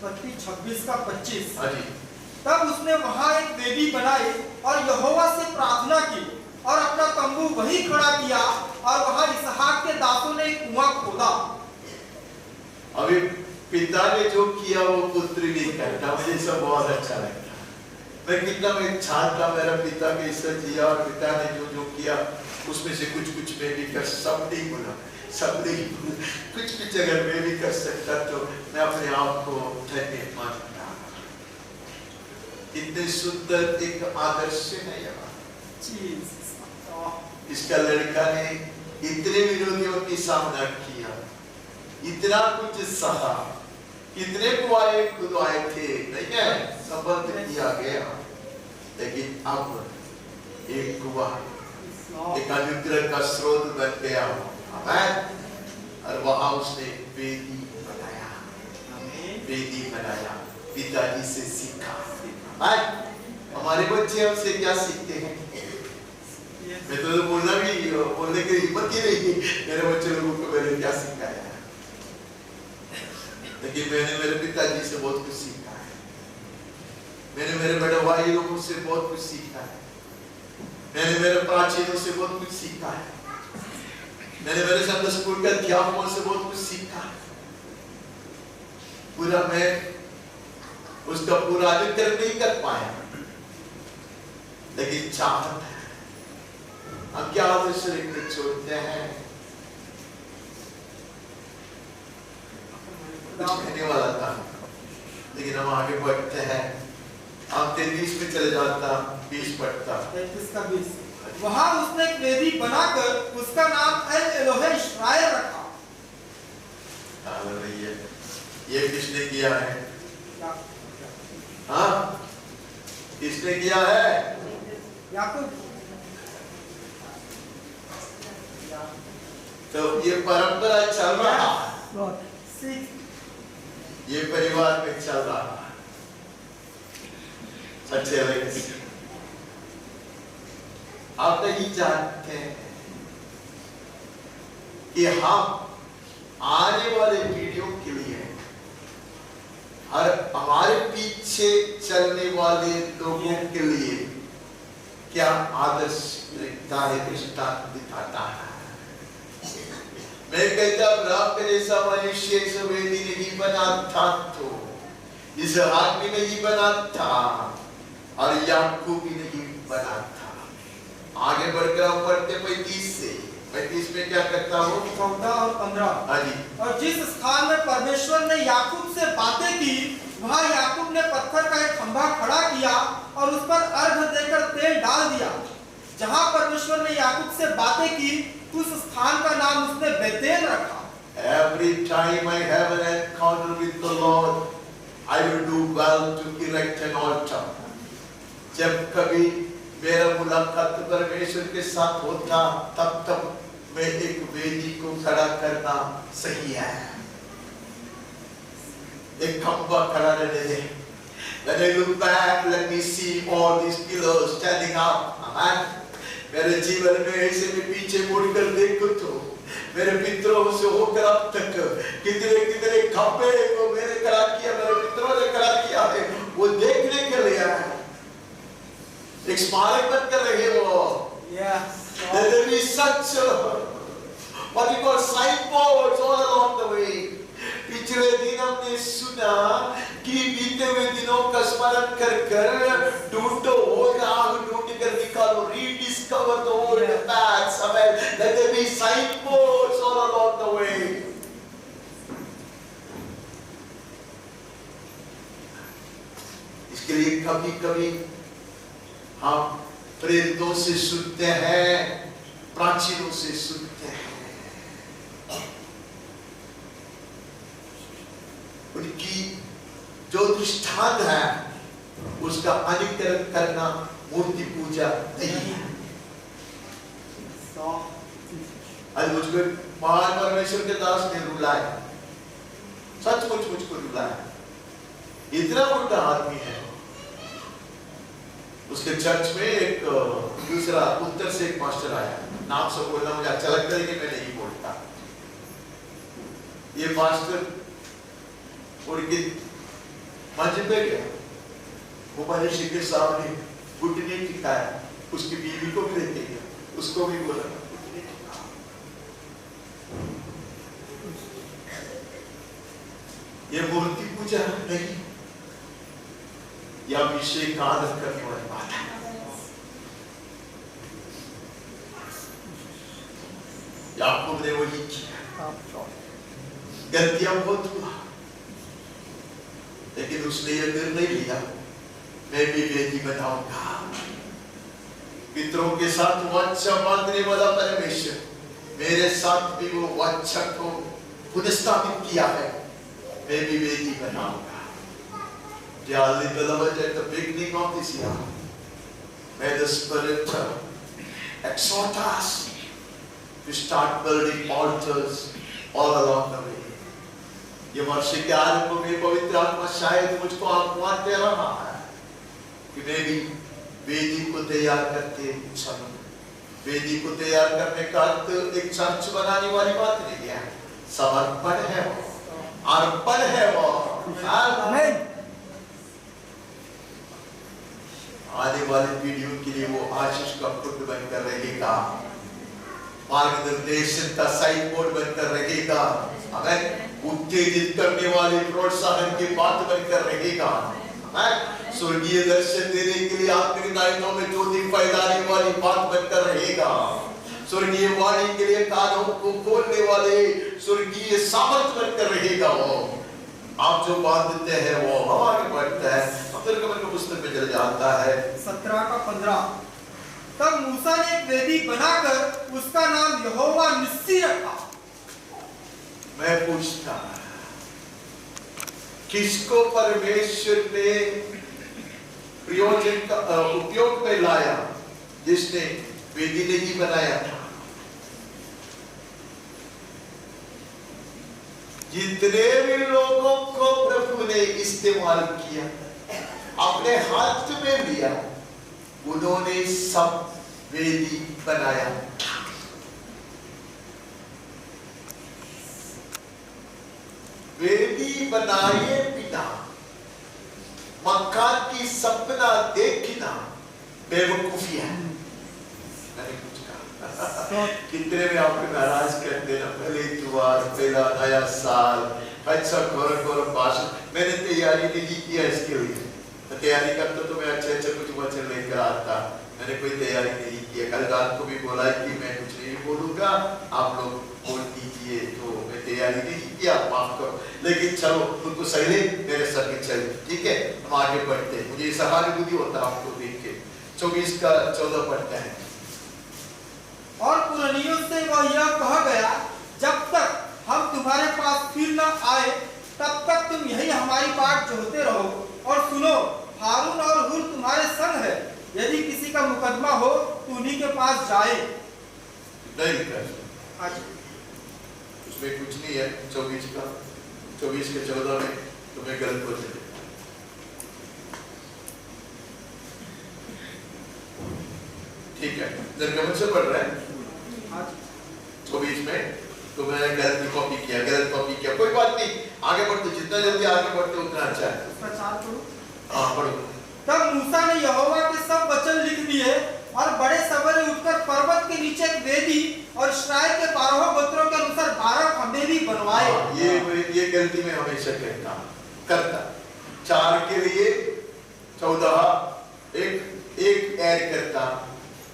मत्ती 26 का 25। हाँ जी। तब उसने वहां एक वेदी बनाई और यहोवा से प्रार्थना की और अपना तंबू वहीं खड़ा किया, और वहां इसहाक के दासों ने एक कुआं खोदा। अभी पिता ने जो किया वो पुत्र भी करता, मुझे सब बहुत अच्छा लगता। मैं कितना मैं छाता मेरा पिता कैसा जिया, और पिता ने जो जो किया उसमें से कुछ मैं भी कर, सब नहीं बोला, सब नहीं बोला, कुछ अगर मैं भी कर सकता तो मैं अपने आप को धन्य मानता। इतने सुंदर एक आदर्श है यहाँ। इसका लड़का ने इतने विरोधियों की सामना किया, इतना कुछ सहा, कितने कुआए खुदवाए थे, नहीं है, संबंध किया गया, लेकिन अब एक कुआ एक अनुग्रह का स्रोत बन गया। और वहां उसने वेदी बनाया, वेदी बनाया, पिताजी से सीखा। हमारे बच्चे हमसे क्या सीखते हैं? मैं तो बोलने की हिम्मत ही नहीं, मेरे बच्चे लोगों को मैंने क्या सिखाया, लेकिन मैंने मेरे पिताजी से बहुत कुछ सीखा है। मैंने मेरे बड़े भाई लोगों से बहुत कुछ सीखा है। मैंने मेरे प्राचीनों से बहुत कुछ सीखा है। मैंने मेरे संत स्कूल के अध्यापकों से बहुत कुछ सीखा है। पूरा मैं उसका पूरा अनुकरण नहीं कर पाया, लेकिन चाहत है। हम क्या आदर्श लिखने छोड़ते हैं? कुछ कहने वाला था, लेकिन हम आगे बढ़ते हैं। हम 33 में चले जाता, 20 पढ़ता। 33 का 20। वहां उसने एक वेदी बनाकर उसका नाम एल एलोहे इस्राएल रखा। हालेलुया। ये किसने किया है? हाँ, किसने किया है? याकूब। तो ये परंपरा चल रहा है, ये परिवार में चल रहा है। सच्चे लेकिन आप नहीं जानते कि हम आने वाले पीढ़ियों के लिए और हमारे पीछे चलने वाले लोगों के लिए क्या आदर्श दृष्टांत दिखाता है। मैं कहता अब्राहम के जैसा मनुष्य इस वेदी नहीं बना था, तो इस आदमी नहीं बना था, और याकूब भी नहीं बना था। आगे बढ़कर हम पढ़ते 35 से, मैं इसमें क्या करता हूँ? 14 और 15। हाँ जी। और जिस स्थान में परमेश्वर ने याकूब से बातें की, वहां याकूब ने पत्थर का एक खंभा खड़ा किया और उस पर अर्घ देकर तेल डाल दिया। जहां परमेश्वर ने याकूब से बातें की, उस स्थान का नाम उसने बेतेल रखा। Every time I have an encounter with the Lord, I will do well to erect an altar. जब कभी मेरा मुलाकात परमेश्वर के साथ होता, तब मैं एक वेदी को खड़ा करना सही है। एक खंभा खड़ा रहने दे। When I look back, let me see all these pillars standing up. Amen. मेरे जीवन में ऐसे में पीछे मुड़कर देखो तो मेरे पितरों से होकर अब तक कितने खंभे को मेरे खड़ा किया, मेरे पितरों ने खड़ा किया है, वो देखने के लिए है। एक स्मारक बनकर रहे वो। There will be such what you call signboards all along the way. पिछले दिन हमने सुना कि बीते हुए दिनों का स्मरण कर ढूंढो ढूंढ कर निकालो, rediscover the old paths. Let there be signboards all along the way. इसके लिए कभी-कभी हम प्रेरितों से सुनते हैं, प्राचीनों से सुनते हैं, उनकी जो दृष्टांत है उसका अनुकरण करना मूर्ति पूजा नहीं है। आज मुझको महान परमेश्वर के दास ने रुलाया, सचमुच मुझको रुलाया। इतना बड़ा आदमी है। उसके चर्च में एक दूसरा उत्तर से एक मास्टर आया, नाम से बोलना मुझे अच्छा लगता है कि मैं नहीं बोलता। ये मास्टर उनके मंच पे गया, वो मनुष्य के सामने घुटने टिकाया, उसकी बीवी को भी लेके गया, उसको भी बोला घुटने टिका। ये मूर्ति पूजा नहीं, यह अभिषेक आदर करने वाली बात है। याकूब ने वही किया, गलतियां बहुत हुआ, लेकिन उसने यह निर्णय लिया, मैं भी वेदी बनाऊंगा। पितरों के साथ वाचा बांधने वाला परमेश्वर मेरे साथ भी वो वाचा को पुनर्स्थापित किया है, मैं भी वेदी बनाऊंगा। At the beginning of this year, may the Spirit exhort us to start building altars all along the way. ये वर्ष के आरंभ में पवित्र आत्मा शायद मुझको आह्वान दे रहा है कि मैं भी वेदी को तैयार करके चलूं। वेदी को तैयार करने का अर्थ एक चर्च बनाने वाली बात नहीं है, समर्पण है वो, अर्पण है वो। आमीन। आने वाली पीढ़ियों के लिए वो आशीष का पुत्र बनकर रहेगा, मार्गदर्शन का साइन बोर्ड बनकर रहेगा, हमें उत्तेजित करने वाले प्रोत्साहन की बात बनकर रहेगा, स्वर्गीय दर्शन देने के लिए आत्मिक दायित्वों में ज्योति फैलाने वाली बात बनकर रहेगा, स्वर्गीय वाणी के लिए कानों को खोलने वाले स्वर्गीय सामर्थ बनकर रहेगा। वो आप जो बांधते हैं वो हवा में बढ़ता है, के पुस्तक में चल जाता है। 17 का 15। तब मूसा ने एक वेदी बनाकर उसका नाम यहोवा निस्सी रखा। मैं पूछता, किसको परमेश्वर ने प्रयोजन का उपयोग में लाया, जिसने वेदी नहीं बनाया था? जितने भी लोगों को प्रभु ने इस्तेमाल किया, अपने हाथ में लिया, उन्होंने सब वेदी बनाया। वेदी बनाए बिना मकान की सपना देखना बेवकूफी है। मैंने कुछ कहा, कितने में आपको नाराज कर देना, पहले इतवार, पहला नया साल, अच्छा घोर भाषण। मैंने तैयारी नहीं किया इसके लिए, तैयारी करता तो मैं अच्छे कुछ वचन लेकर आता, मैंने कोई तैयारी नहीं ये कल रात को भी बोला है कि मैं कुछ नहीं बोलूंगा, आप लोग बोल दीजिए, तो मैं तैयारी नहीं किया, माफ करो, लेकिन चलो खुद को सही ले, मेरे सर के चले, ठीक है, हम आगे बढ़ते हैं। मुझे सहानुभूति होता है आपको देख के। 24 का 14 पढ़ते हैं। और पुरनियों से वह यह कहा गया, जब तक हम तुम्हारे पास फिर न आए तब तक तुम यही हमारी बाट जोहते रहो, और सुनो, हारून और हुर तुम्हारे संग है, यदि किसी का मुकदमा हो तो उन्हीं के पास जाए। नहीं लिखा है उसमें, कुछ नहीं है। 24 के 14 में तुम्हें गलत बोल दिया। ठीक है, निर्गमन से पढ़ रहे हैं 24 में तुमने गलत कॉपी किया, कोई बात नहीं, आगे बढ़ते, जितना जल्दी आगे बढ़ते उतना अच्छा है। हाँ पढ़ो। तब मूसा ने यहोवा के सब वचन लिख दिए और बड़े सवेरे उठकर पर्वत के नीचे एक वेदी और इस्राएल के 12 गोत्रों के अनुसार 12 खंभे भी बनवाए। ये गलती में हमेशा करता 4 के लिए 14 एक ऐड करता,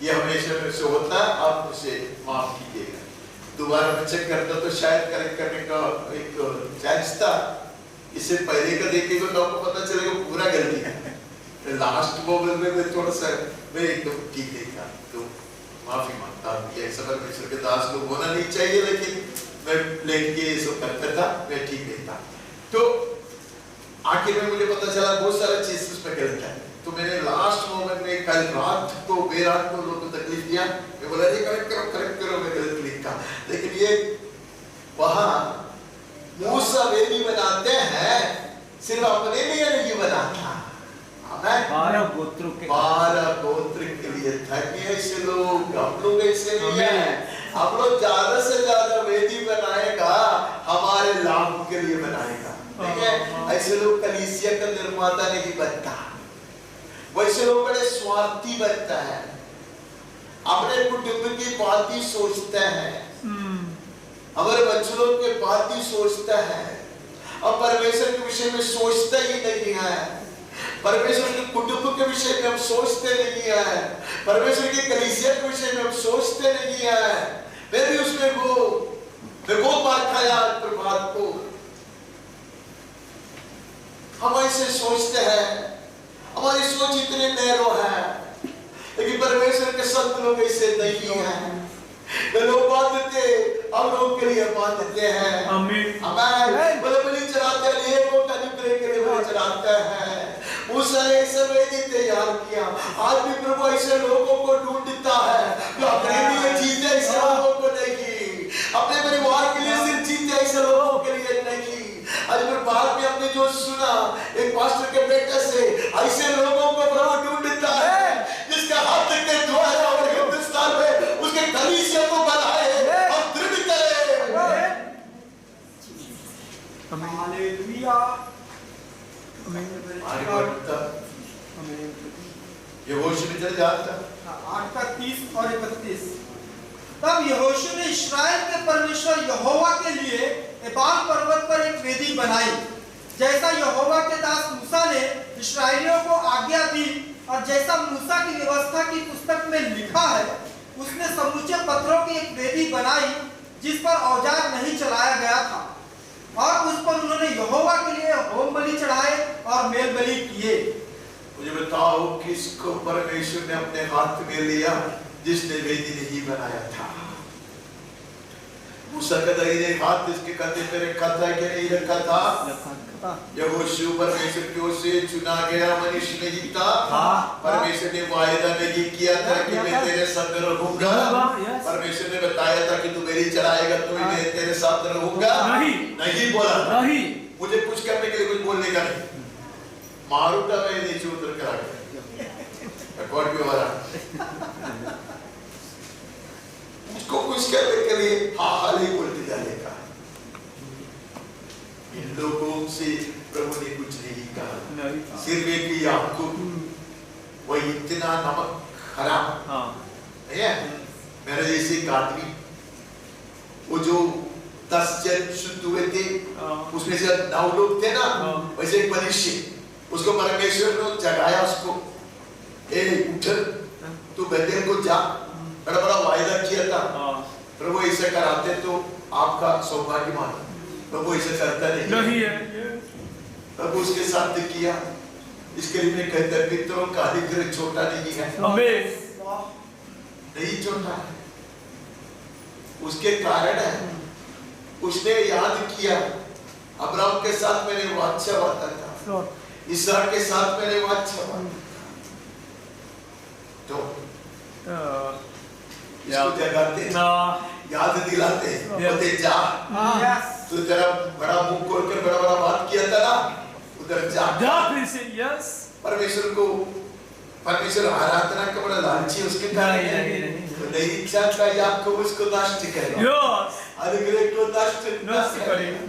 ये हमेशा में से होता, आप मुझे माफ कीजिएगा। दोबारा मैं चेक करता तो शायद करेक्ट करने का एक चांस था। इससे पहले का देखेगा तो आपको पता चलेगा पूरा गलती है। लास्ट मोमेंट में मैं थोड़ा सा मैं एकदम ठीक देखा, तो माफी मांगता हूँ कि ऐसा परमेश्वर के दास लोग होना नहीं चाहिए, लेकिन मैं लेट के ये सब करता था, मैं ठीक देखता। तो आखिर में मुझे पता चला बहुत सारा चीज उसमें गलत है, तो मैंने लास्ट मोमेंट में कल रात को बेरात को लोगों को तकलीफ दिया, मैं बोला ये करेक्ट करो, मैं गलत लिखा। लेकिन ये वहां मूसा वेदी बनाते हैं, सिर्फ अपने लिए नहीं बनाता, 12 गोत्र के लिए था कि ऐसे लोग, हम लोग ऐसे नहीं है, हम लोग ज्यादा से ज्यादा वेदी बनाएगा हमारे लाभ के लिए बनाएगा, ठीक है। ऐसे लोग कलीसिया का निर्माता नहीं बनता, वैसे लोग बड़े स्वार्थी बनता है, अपने कुटुंब की बात ही सोचता है, हमारे बच्चों के बात ही सोचता है, और परमेश्वर के विषय में सोचता ही नहीं है। परमेश्वर के कुटुंब के विषय में हम सोचते नहीं है, परमेश्वर की कलीसिया के विषय में हम सोचते नहीं है। मैं भी उसमें मैं बहुत बार खाया प्रभात को, हम ऐसे सोचते हैं, हमारी सोच इतने नैरो है, लेकिन परमेश्वर के संत लोग ऐसे नहीं है। वे लोग बांधते, हम लोग के लिए बांधते हैं, हमें बलि चढ़ाते हैं, लेवों का अनुग्रह के लिए बलि चढ़ाते हैं। मूसा ने ऐसे वेदी तैयार किया, आज भी प्रभु ऐसे लोगों को ढूंढता है जो अपने लिए जीते, ऐसे लोगों को नहीं, अपने परिवार के लिए सिर्फ जीते, ऐसे लोगों के लिए नहीं। आज बाद में हमने जो सुना एक पास्टर के बेटे से, ऐसे लोगों को प्रभु ढूंढता है जिसका हाथ के द्वारा और हिंदुस्तान में उसके कलीसिया को बनाए और दृढ़ करे। हालेलुया। यहोशू में चले जाता 8 का 30 और 31। तब यहोशू ने इस्राएल के परमेश्वर यहोवा के लिए एबाल पर्वत पर एक वेदी बनाई, जैसा यहोवा के दास मूसा ने इस्राएलियों को आज्ञा दी, और जैसा मूसा की व्यवस्था की पुस्तक में लिखा है, उसने समूचे पत्थरों की एक वेदी बनाई जिस पर औजार नहीं चलाया गया था, और उस पर उन्होंने यहोवा के लिए होम बलि चढ़ाए और मेल बलि किए। मुझे बताओ किसको परमेश्वर ने अपने हाथ में लिया जिसने वेदी नहीं बनाया था? मूसा का दाहिने हाथ इसके कंधे पे रखा था कि नहीं रखा था? यहोशू परमेश्वर की ओर से चुना गया मनुष्य नहीं था। परमेश्वर ने वायदा नहीं किया था कि मैं तेरे संग रहूंगा, परमेश्वर ने बताया था कि तू मेरी चढ़ाएगा तो मैं तेरे साथ रहूंगा, नहीं बोला नहीं। मुझे कुछ करने के लिए कुछ बोलने का नहीं, मारूंगा मैं नीचे उतर कर आगे रिकॉर्ड भी हो रहा, उसको कुछ करने के लिए हाल ही बोलते जाने का। इन लोगों से प्रभु ने कुछ नहीं कहा, सिर्फ एक ही आपको वही इतना नमक खराब है। मेरे जैसे एक आदमी, वो जो 10 जन शुद्ध हुए थे उसमें से 9 लोग थे ना, वैसे एक मनुष्य, उसको परमेश्वर ने जगाया, उसको ए उठ तू बेतेल को जा, बड़ा बड़ा वायदा किया था, हाँ। प्रभु ऐसे कराते तो आपका सौभाग्यमान। प्रभु ऐसे करता नहीं है। प्रभु उसके साथ किया। इसके लिए मैं कहता हूं मित्रों का अधिग्रह छोटा नहीं है, नहीं छोटा है। उसके कारण है, उसने याद किया अब्राहम के साथ मैंने वाचा बांधा था, इसहाक के साथ मैंने वाचा बांधा। तो इसको जगाते, याद दिलाते, बोलते जा, तू तेरा बड़ा मुंह खोलकर बड़ा बड़ा बात किया था ना, उधर जा फिर से। यस, परमेश्वर को, परमेश्वर आराधना का बड़ा लालची उसके कारण नहीं इच्छा था आपको उसको नष्ट करेगा, अनुग्रह को नष्ट करेगा।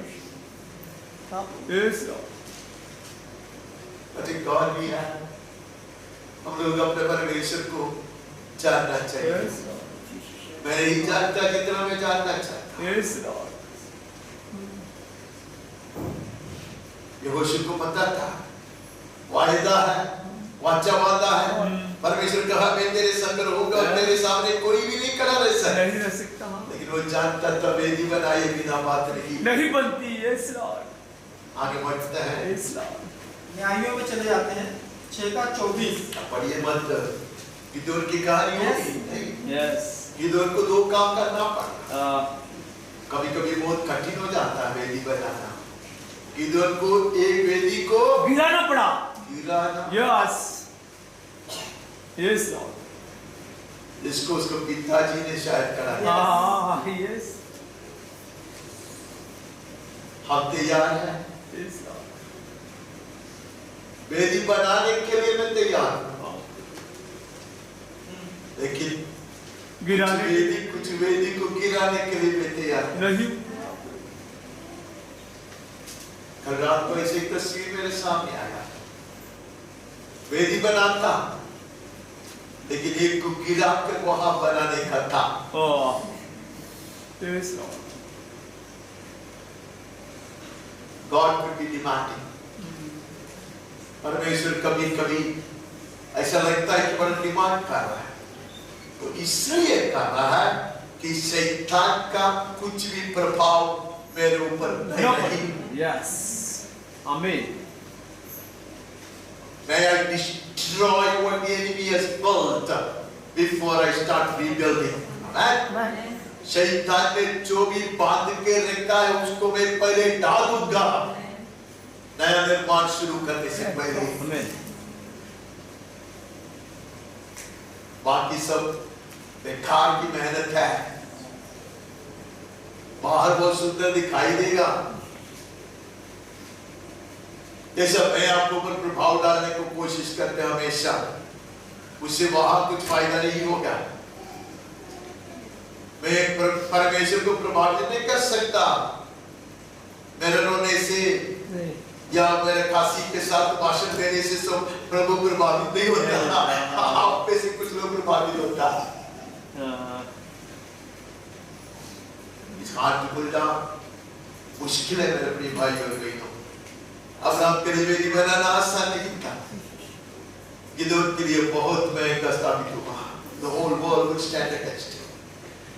गॉड भी है, हम लोग अपने परमेश्वर को जानना चाहिए। मैं नहीं जानता कितना मैं जानना चाहता। यहोशू को पता था वायदा है, वाचा वादा है। परमेश्वर कहा मैं तेरे संग रहूंगा, तेरे सामने कोई भी नहीं खड़ा रह सकता। लेकिन वो जानता था वेदी बनाए बिना बात नहीं बनती। आगे बढ़ता है, न्यायों में चले जाते हैं 6:24। पढ़िए मत, गिदोन की कहानी होगी। यस, गिदोन को दो काम करना पड़ा। कभी कभी बहुत कठिन हो जाता है वेदी बनाना। गिदोन को एक वेदी को गिराना पड़ा। यस, यस, जिसको उसको पिताजी ने शायद कराया। यस, हम तैयार हैं वेदी बनाने के लिए, मैं तैयार हूं, लेकिन कुछ वेदी को गिराने के लिए मैं तैयार नहीं। कल रात को ऐसी एक तस्वीर मेरे सामने आया, वेदी बनाता लेकिन एक को गिरा कर वहां बनाने का था। God could be demanding। परमेश्वर कभी कभी ऐसा लगता है कि बड़ा डिमांड कर रहा है, तो इसलिए कर रहा है कि शैतान का कुछ भी प्रभाव मेरे ऊपर नहीं। यस, आमीन। May I destroy what the enemy has built before I start rebuilding। Amen। शैतान ने जो भी बांध के रखा है उसको मैं पहले डालूंगा, नया निर्माण शुरू करने से पहले। बाकी सब बेकार की मेहनत है। बाहर बहुत सुंदर दिखाई देगा, जैसा मैं आपको ऊपर प्रभाव डालने को कोशिश करते हैं हमेशा, उससे वहां कुछ फायदा नहीं होगा। मैं परमेश्वर को प्रभावित नहीं कर सकता मेरे रोने से या मेरे काशी के साथ भाषण देने से सब प्रभु प्रभावित नहीं होता। आप में से कुछ लोग प्रभावित होता। इस हाथ को बोलना मुश्किल है मेरे प्रिय भाई और बहनों। अब्राहम के लिए वेदी बनाना आसान नहीं था, गिदोन के लिए बहुत महंगा साबित हुआ। The whole world would stand against him,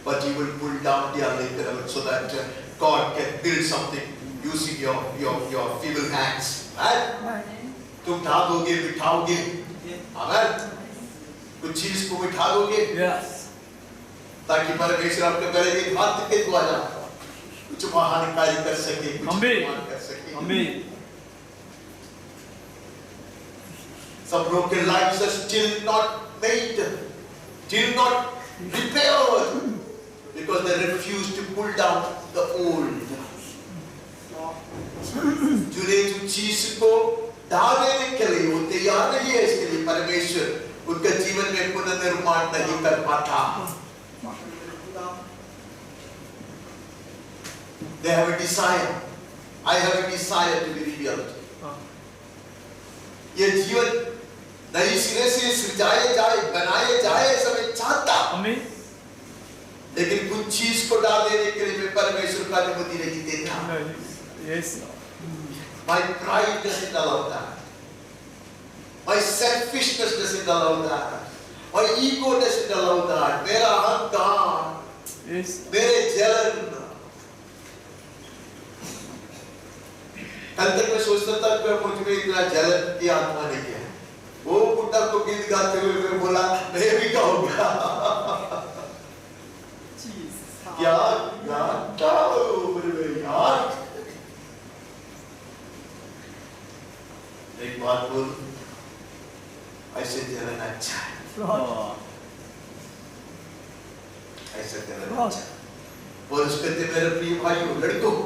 but he will pull down the altar so that God can build something using your feeble hands। तुम ढा दोगे, बिठाओगे, आमीन। कुछ चीज को बिठा दोगे, ताकि परमेश्वर आपके गले में हाथ के द्वारा कुछ महान कार्य कर सके, कुछ महान कर सके। आमीन। Some broken lives are still not made, still not repaired, because they refuse to pull down the old। जुड़े जो चीज को ढा देने के लिए वो तैयार नहीं है, इसके लिए परमेश्वर उनके जीवन में पुनर्निर्माण नहीं कर पाता। They have a desire, I have a desire to be rebuilt। ये जीवन नई सिरे से सजाए जाए, बनाए जाए, ऐसा मैं चाहता। आमीन। लेकिन कुछ चीज को डाल देने के लिए मैं परमेश्वर का अनुमति नहीं देता। Yes। My pride doesn't allow that। My selfishness doesn't allow that। और ईगो जैसे डला होता है, मेरा अहंकार, मेरे जलन। कल तक मैं सोचता था कि मुझ में इतना जलन की आत्मा नहीं है। वो बुड्ढा को गीत गाते हुए मैं बोला मैं भी गाऊंगा। क्या गाता हूँ मेरे यार। एक बात बोल, ऐसे जलन अच्छा है, ऐसे जलन अच्छा। और उस कहते मेरे प्रिय भाइयों लड़कों,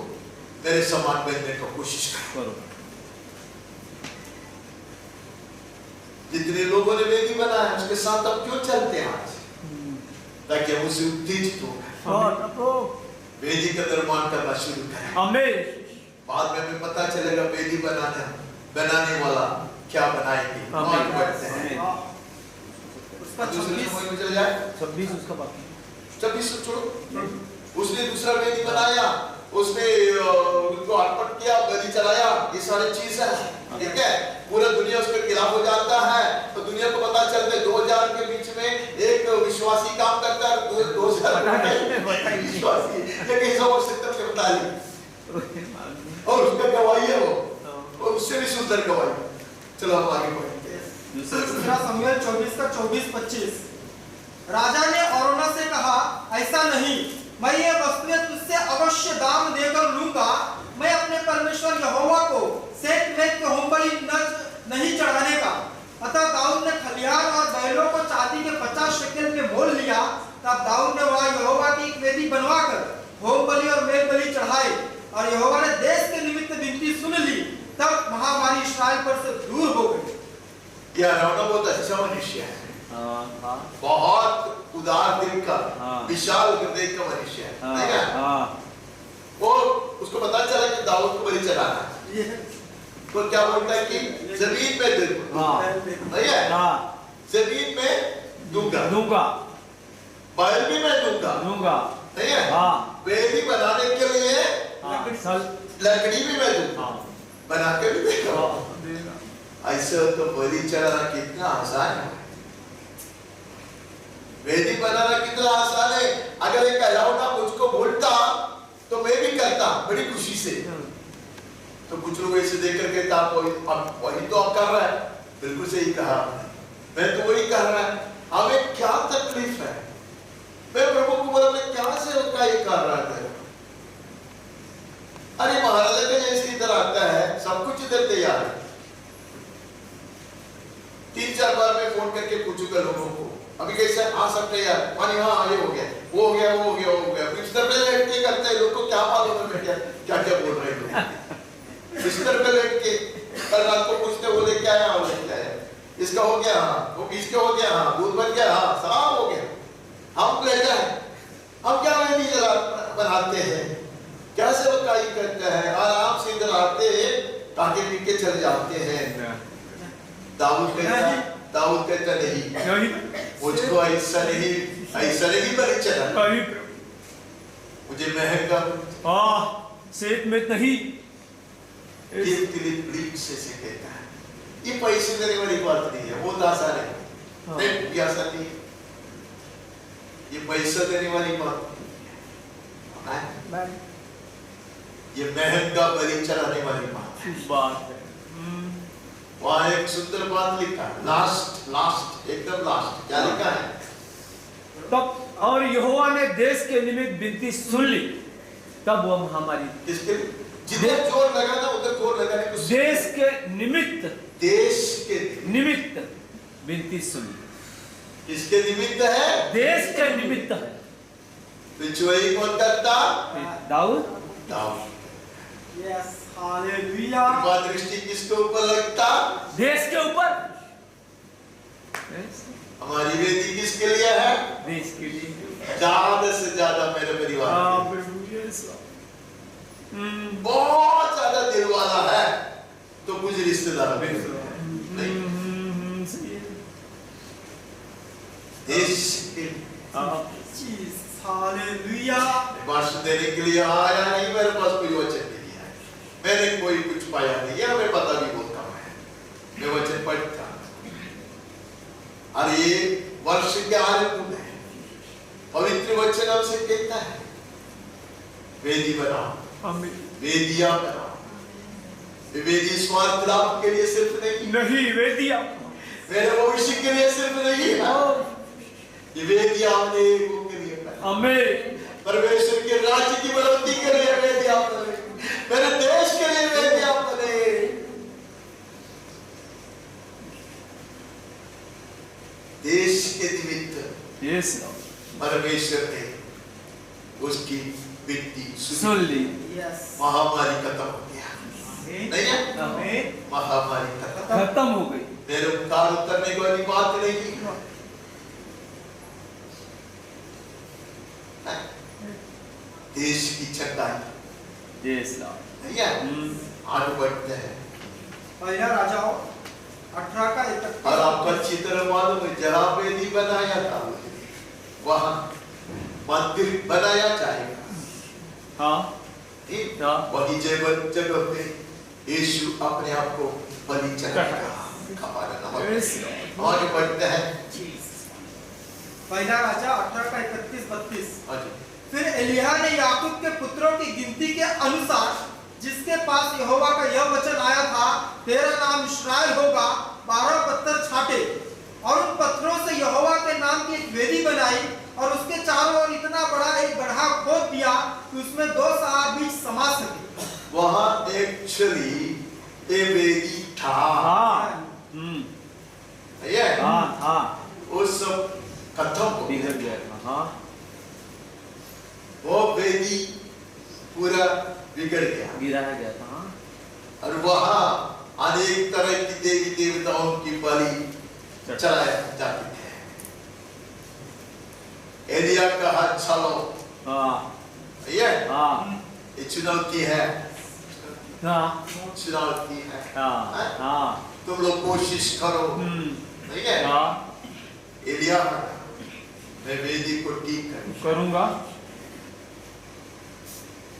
मेरे समान बनने का कोशिश करो। जितने लोगों ने वेदी बनाया उसके साथ अब क्यों चलते हैं आज, ताकि हम उसे उत्तेजित हो वेदी का निर्माण करना शुरू करें। बाद में हमें पता चलेगा वेदी बनाने वाला क्या बनाएंगे। चल जाए 26 उसका बाकी 26 छोड़ो। उसने दूसरा वेदी बनाया, उसने उनको अर्पण किया, बलि चढ़ाया, ये सारी चीज है, ठीक है। पूरा दुनिया उसके खिलाफ हो जाता है, तो दुनिया को पता चलता है 2000 के बीच में एक विश्वासी काम करता है, 2000 विश्वासी लेकिन 170 के बता ली, और उसका गवाही है वो, और उससे भी सुंदर गवाही। चलो हम आगे बढ़ते हैं। दूसरा शमूएल 24 का 24-25। राजा ने अरोना से कहा, ऐसा नहीं, मैं ये वस्तुएं तुझसे अवश्य दाम देकर लूंगा। मैं अपने परमेश्वर यहोवा को सेंत मेघ के होमबलि नहीं चढ़ाने का। अतः दाऊद ने खलिहान और बैलों को चांदी के 50 शेकेल में मोल लिया। तब दाऊद ने वहां यहोवा की एक वेदी बनवाकर होमबलि और मेलबलि चढ़ाए, और यहोवा ने देश के निमित्त विनती सुन ली। तब महामारी इस्राएल पर से दूर हो गई। यह अरोना बहुत अच्छा मनुष्य है, बहुत उदार दिल का, विशाल हृदय का मनुष्य है, ठीक है। वो उसको पता चला कि दाऊद को बलि चढ़ाना है, तो क्या बोलता है कि जमीन में नहीं है, जमीन में दूंगा, बैल भी मैं दूंगा, नहीं है, वेदी बनाने के लिए लकड़ी भी मैं दूंगा, बना के भी देगा। ऐसे तो बलि चढ़ाना कितना आसान है, वेदी बनाना कितना आसान है। अगर एक अलाउना मुझको बोलता तो मैं भी करता बड़ी खुशी से। तो कुछ लोग ऐसे देख कर कहता वही तो आप कर रहा है, बिल्कुल सही कहा, मैं तो वही कर रहा है, हमें क्या तकलीफ है। मैं प्रभु को बोला मैं क्या से उसका ये कर रहा था। अरे महाराजा का जैसे इधर आता है, सब कुछ इधर तैयार है। 3-4 बार मैं फोन करके पूछूंगा लोगों को, अभी कैसे आ सकते हैं यार, पानी हाँ ये हो गया, वो हो गया, वो हो गया, वो हो गया। बिस्तर पे लेट के करते हैं, लोग को क्या मालूम है क्या क्या क्या बोल रहे हैं। बिस्तर पे लेट के कल रात को पूछते वो लेके आया, वो लेके आया, इसका हो गया हाँ, वो इसका हो गया हाँ, दूध बन गया हाँ, सब हो गया। हम ले जाए, हम क्या वेदी बनाते हैं, कैसे वो काई करते हैं, आराम से इधर आते हैं, ताकि पी के चले जाते हैं। दाऊद कहता नहीं, मुझको ऐसा नहीं बलि चढ़ाना, मुझे महंगा सेठ में नहीं से कहता है। ये पैसे देने वाली बात नहीं है, बहुत आसान है, नहीं आसान नहीं है, ये पैसा देने वाली बात है, ये महंगा बलि चढ़ाने वाली बात है। वहां एक सुंदर बात लिखा, लास्ट एकदम लास्ट क्या लिखा है, तब और यहोवा ने देश के निमित्त विनती सुन ली, तब वह महामारी किसके जिधर जोर लगा ना उधर जोर लगाने को, देश के निमित्त विनती सुन ली। किसके निमित्त है, देश के निमित्त है। पिछुआई कौन करता, दाऊद। Yes hallelujah. दृष्टि किसके ऊपर लगता, देश के ऊपर। हमारी वेदी किसके लिए है, देश के लिए। ज्यादा से ज्यादा मेरे परिवार बहुत ज्यादा दिल वाला है, तो कुछ रिश्तेदार नहीं, देश के हालेलुया। भाषण देने के लिए आया नहीं, मेरे पास कोई वचन नहीं है, मैंने कोई कुछ पाया नहीं है, हमें पता भी बहुत कम है, मैं वचन पढ़ता। और ये वर्ष वेदी बनाओ, आमीन। वेदियां बनाओ। ये वेदी स्वार्थ लाभ के लिए सिर्फ नहीं, वेदियां मेरे भविष्य के लिए सिर्फ नहीं है। ये वेदियां हमने लोगों के लिए बनाई। आमीन। परमेश्वर के राज्य की बढ़ोतरी के लिए वेदियां बने, मेरे देश के लिए वेदियां बने। देश के निमित्त यस परमेश्वर ने उसकी विनती सुन ली। महामारी खत्म हो गया, नहीं है? आमीन। महामारी खत्म हो गई। निरंकार उतरने वाली बात नहीं। देश की चंगाई, यस नहीं है? आगे बढ़ते हैं। पहला राजाओं 18 का 31। और आपको अच्छी तरह मालूम है, जहाँ वेदी बनाया था वहाँ मंदिर बनाया जाएगा। हाँ, ठीक? हाँ। वही जगह पे यीशु अपने आप को बलि चढ़ाएगा। हमारा नाम आगे बढ़ते हैं। पहला राजा 18 का 31-32। आगे। फिर एलिय्याह ने याकूब के पुत्रों की गिनती के अनुसार, जिसके पास यहोवा का यह वचन आया था, तेरा नाम इस्राएल होगा, 12 पत्थर छाटे और उन पत्थरों से यहोवा के नाम की एक वेदी बनाई और उसके चारों ओर इतना बड़ा एक गड्ढा खोद दिया कि उसमें 2 सहा बीज समा सके। वहाँ एक्चुअली ये वेदी था। हाँ, ये हाँ, हाँ। वो सब खत्म हो बिगड़ गया। गया। हाँ, वो वेदी पूरा बिगड़ गया गिराया गया था। हाँ, और वहाँ अनेक तरह की देवी देवताओं की बलि चढ़ाए जाते थे। एलिया कहा चलो, हाँ, ये हाँ, चुनौती है, हाँ, चुनौती है। हाँ, हाँ। तुम लोग कोशिश करो, नहीं है? हाँ, एलिया मैं वेदी को ठीक करूँगा।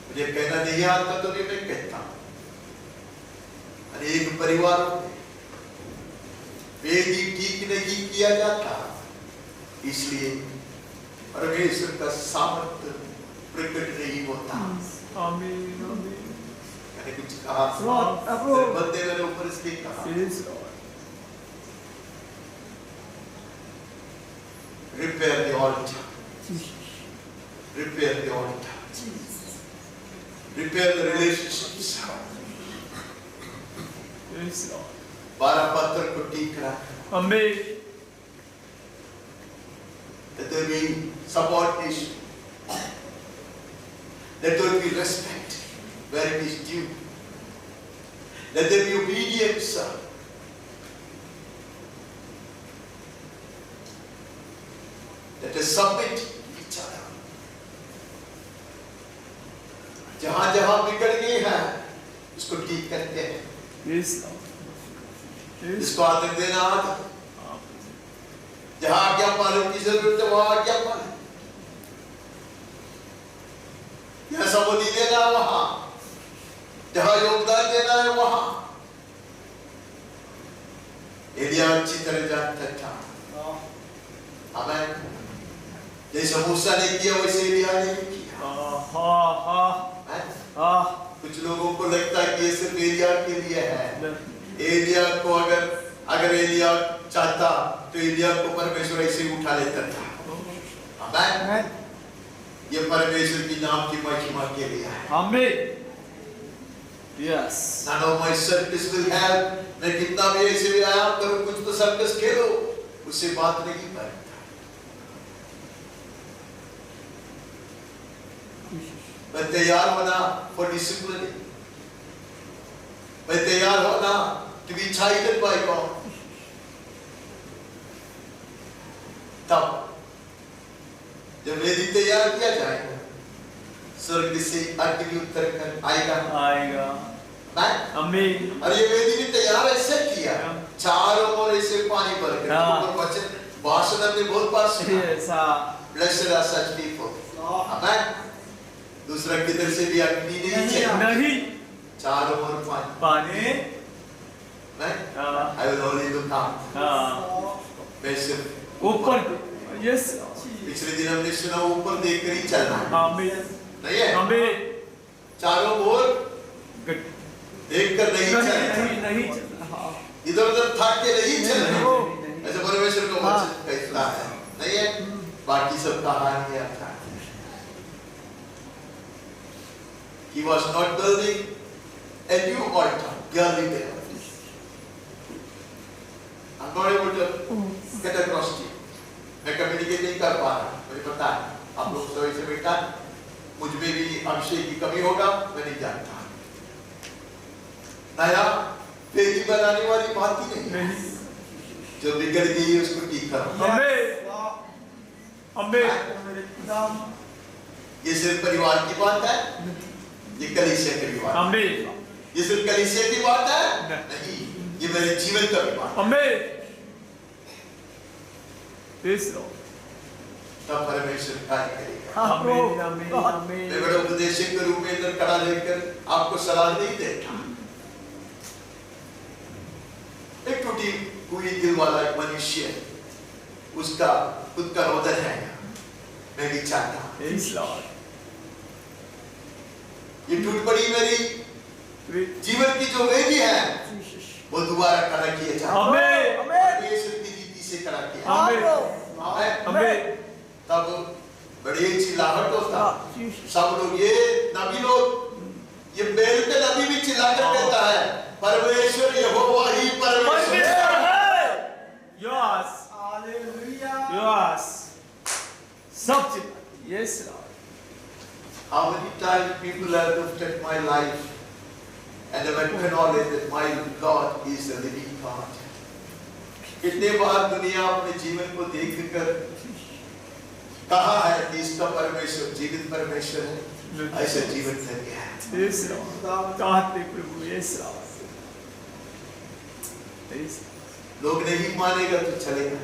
मुझे कहना नहीं आता तो नहीं मैं कहता। अनेक परिवारों में वेदी ठीक नहीं किया जाता, इसलिए परमेश्वर का सामर्थ्य प्रकट नहीं होता। आमीन, आमीन। मैंने कुछ कहा, बंदे मेरे ऊपर इसलिए कहा। Repair the altar. Repair the altar. Repair the relationships. 12 पत्थर को ठीक रख। आमीन। Let there be subordination. Let there be respect where it is due. Let there be obedience. Let us submit each other. जहाँ जहाँ बिगड़ गए हैं उसको ठीक करते हैं। इसको आदर देना आदर। जहाँ आज्ञा पालन की जरूरत है वहाँ आज्ञा पालन। जहाँ संबोधि देना है वहाँ, जहाँ योगदान देना है वहाँ। एलिया अच्छी तरह जानता था। आमीन। जैसे मूसा ने किया वैसे एलिया ने भी किया। कुछ लोगों को लगता है कि ये सिर्फ एलिया के लिए है। एलिया को अगर एलिया चाहता तो एलिया को परमेश्वर ऐसे ही उठा लेता था। आमीन। ये परमेश्वर की नाम की महिमा के लिए है। आमीन। Yes. None of my circus will have। मैं कितना भी ऐसे व्यायाम करूं, कुछ तो सर्कस खेलो, उससे बात नहीं बनता। मैं तैयार होना for discipline। मैं तैयार होना to be chided by God। तब जब वेदी तैयार किया जाएगा, स्वर्ग से अग्नि उतर कर आएगा। आमीन। और ये वेदी भी तैयार ऐसे किया, चारों ओर ऐसे पानी भर के ऊपर वचन भाषण हमने बहुत बार सुना। Blessed are such people। आमीन। दूसरा किधर से भी अग्नि नहीं, चारों ओर पानी। I will only look up। मैं सिर्फ ऊपर। यस। पिछले दिन हमने सुना ऊपर देखकर ही चलना। आमीन। नहीं है? आमीन। चारों ओर देखकर नहीं चलना, नहीं चलना, हाँ। इधर उधर थक के नहीं चलना। ऐसे परमेश्वर को वचन फैसला है, नहीं है? बाकी सब कहानियां था। He was not building a new altar, Galilee. I'm not able to get across to you. मैं कम्युनिकेट नहीं कर पा रहा, मुझे पता है। आप लोग सभी से बेटा, मुझ में भी अभिषेक की कमी होगा, मैं नहीं जानता। नया पेटी बनाने वाली बात ही नहीं, जो बिगड़ गई है उसको ठीक करो। ये सिर्फ परिवार की बात है, ये कलीसिया की बात है। ये सिर्फ कलीसिया की बात है नहीं, ये मेरे जीवन का भी बात है। तब परमेश्वर कार्य करेगा। मैं बड़े उपदेशक के रूप में इधर खड़ा रहकर आपको सलाह नहीं देता। एक टूटी हुई दिल वाला एक मनुष्य, उसका खुद का रोदन है, मैं भी चाहता हूं ये टूट पड़ी मेरी जीवन की जो वेदी है वो दोबारा खड़ा किया जाए। परमेश्वर की रीति से खड़ा किया। तब बड़ी चिल्लाहट होता, सब लोग, ये नबी लोग, ये बेल के नबी भी चिल्लाकर कहता है परमेश्वर यहोवा ही परमेश्वर है। यस, हालेलुया, यस, सब चिल्ला, yes Lord. How many times people have looked at my life and have acknowledged that my God is a living God. कितने बार दुनिया अपने जीवन को देखकर कहा है कि इसका परमेश्वर जीवित परमेश्वर है, ऐसा जीवन कर गया है। यस लॉर्ड, कहते प्रभु, यस लॉर्ड। लोग नहीं मानेगा तो चलेगा,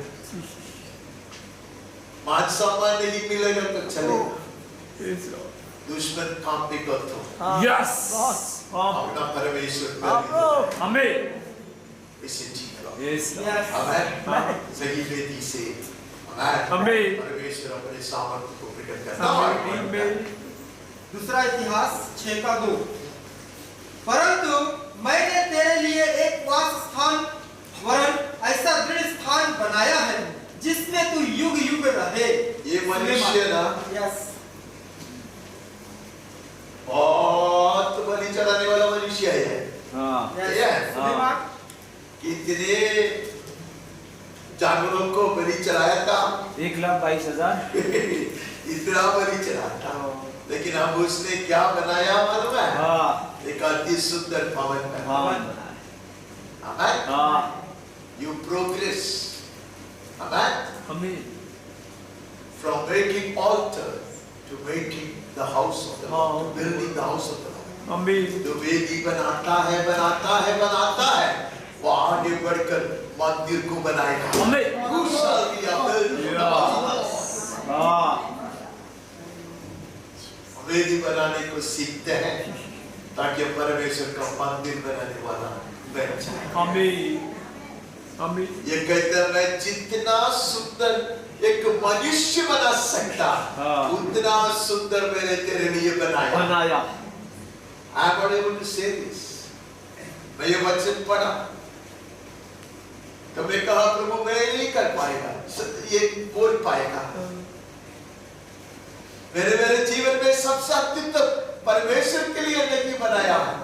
मान सम्मान नहीं मिलेगा तो चलेगा, यस लॉर्ड। दुश्मन कांपेगा तो यस, अपना परमेश्वर हमें इसे ठीक लो। यस, आमेन। सही वेदी से आमेन। परमेश्वर अपने सामर्थ्य को प्रकट करता है। दूसरा इतिहास 6:2। परंतु मैंने तेरे लिए एक वास स्थान वरन ऐसा दृढ़ स्थान बनाया है जिसमें तू युग युग रहे। ये मनुष्य ना यस, बहुत बलि चढ़ाने वाला मनुष्य है। हाँ, कितने जानवरों को बलि चढ़ाया था? 1,22,000। इतना बलि चढ़ाया था, लेकिन अब उसने क्या बनाया मालूम है? एक अति सुंदर भवन बनाया। आमेन। You progress, amen. From making altar to making the house of the Lord, to building the house of the Lord. जो वेदी बनाता है, वो आगे बढ़कर मंदिर को बनाएगा। Who shall be a builder of the house? वेदी बनाने को सीखते हैं ताकि परमेश्वर का मंदिर बनाने वाला बन जाए। ये कहता है मैं जितना सुंदर एक मनुष्य बना सकता, उतना सुंदर मैंने तेरे लिए बनाया। I am not able to say this. मैं ये वचन पढ़ा तो मैं कहा प्रभु मैं नहीं कर पाएगा, ये बोल पाएगा। मेरे जीवन में सबसे अत्युत्तम परमेश्वर के लिए नहीं बनाया है।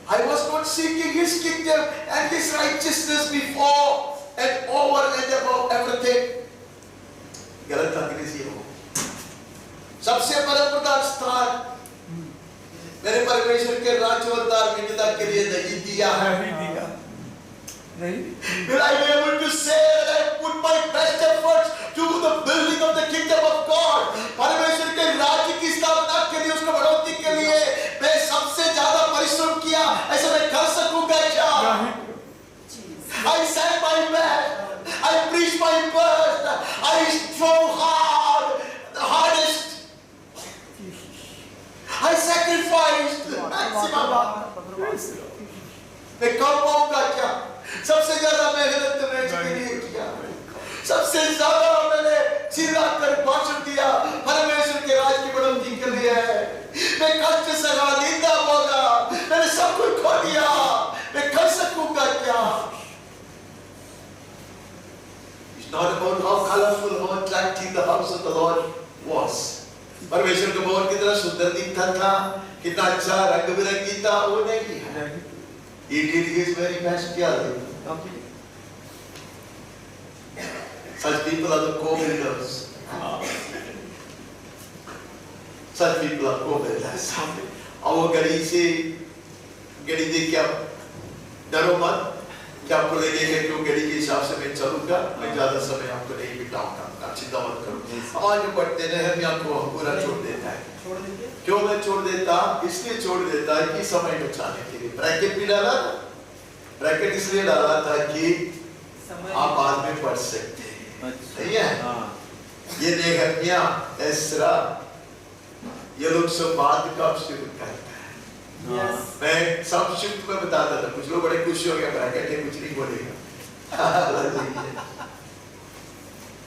I was not seeking His kingdom and His righteousness before and over and above everything. गलत अंग्रेजी हो। सबसे परम प्रधान स्थान मेरे परमेश्वर के राज्य और धार्मिकता के लिए नहीं दिया है। Will I be able to say that I put my best efforts to the building of the kingdom of God? परमेश्वर के राज्य की स्थापना के लिए, उसको बढ़ोतरी के लिए मैं सबसे ज्यादा परिश्रम किया, ऐसा मैं कर सकूंगा क्या? I sang my best, I preached my best, I strove hard, the hardest, I sacrificed the maximum. मैं कर पाऊंगा क्या? सबसे ज्यादा मेहनत तो मैं इसके लिए किया, सबसे ज्यादा मैंने भाषण दिया, परमेश्वर के राज की बढ़ोतरी के लिए है। मैं कष्ट सहा, निंदा भोगा, मैंने सब कुछ खो दिया, मैं कर सकूंगा क्या? It's not about how colorful, how attractive the house of the Lord was. परमेश्वर का भवन कितना सुंदर दिखता था, कितना अच्छा रंग बिरंगी था, वो नहीं है। He did his very best. क्या Such people are the co-builders. Such people are co-builders. और वो गड़ी दे क्या डरो मत, क्या आपको लगेगा कि वो गड़ी के हिसाब से मैं चलूंगा, मैं ज्यादा समय आपको नहीं बिताऊंगा, चिंता मत करो। हमारे पढ़ते हैं आपको पूरा छोड़ देता है। क्यों मैं छोड़ देता? इसलिए छोड़ देता है कि समय बचाने के लिए। ब्रैकेट भी डाला, ब्रैकेट इसलिए डाला था कि आप बाद में पढ़ सकते हैं, नहीं है? ये नेहमिया, एस्रा, ये लोग सब बात कब शुरू करता है? मैं संक्षिप्त में बताता था, कुछ लोग बड़े खुश हो गए, ब्रैकेट है कुछ नहीं बोलेगा।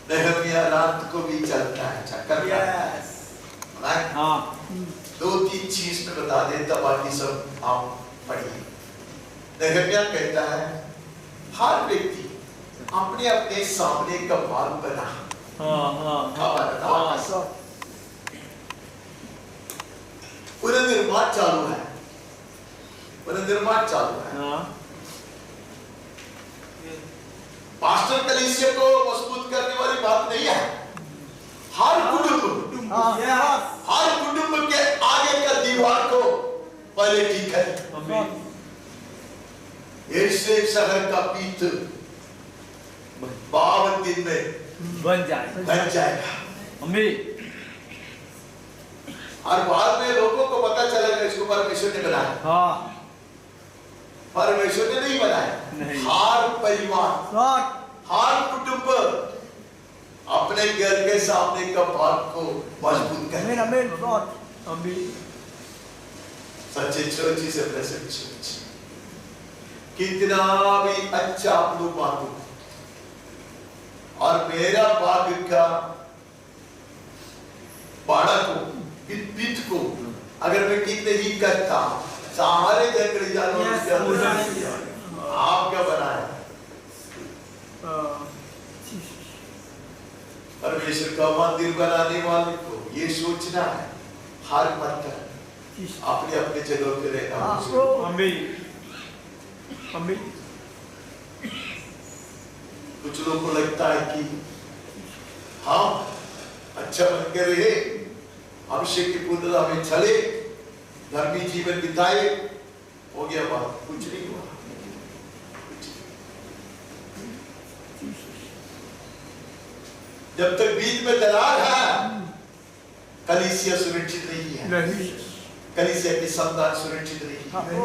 नेहमिया रात को भी चलता है, चक्कर काटता है। 2-3 चीज में बता देता, बाकी सब आप पढ़िए। नेहमिया कहता है हर व्यक्ति अपने अपने सामने का भाग बना। पुनर्निर्माण चालू है, पुनर्निर्माण चालू है। पास्टर कलीसिया को मजबूत करने वाली बात नहीं है। हर कुटुंब के आगे का दीवार को पहले ठीक है। ऐसे शहर का पीठ 52 दिन में बन जाएगा। और बाद में लोगों को पता चलेगा इसको परमेश्वर ने बनाया। परमेश्वर ने नहीं बनाया। हर परिवार, हर कुटुंब अपने घर के सामने का भाग को मजबूत करे। सच्चे church is a blessed church. कितना भी अच्छा आप लोग मानो, और मेरा भाग का बाड़ा को, पीठ को अगर मैं ठीक नहीं करता, सारे जंगली जानवर आप क्या बनाया? परमेश्वर का मंदिर बनाने वाले को ये सोचना है, हर मत अपने अपने जगह पे रहना। कुछ लोगों को लगता है कि हम अच्छा बन के रहे, अभिषेक की पूर्णता में चले, धर्मी जीवन बिताए, हो गया बात, कुछ नहीं हुआ। जब तक बीच में दरार है, कलीसिया सुरक्षित नहीं है, कलीसिया की संतान सुरक्षित नहीं है।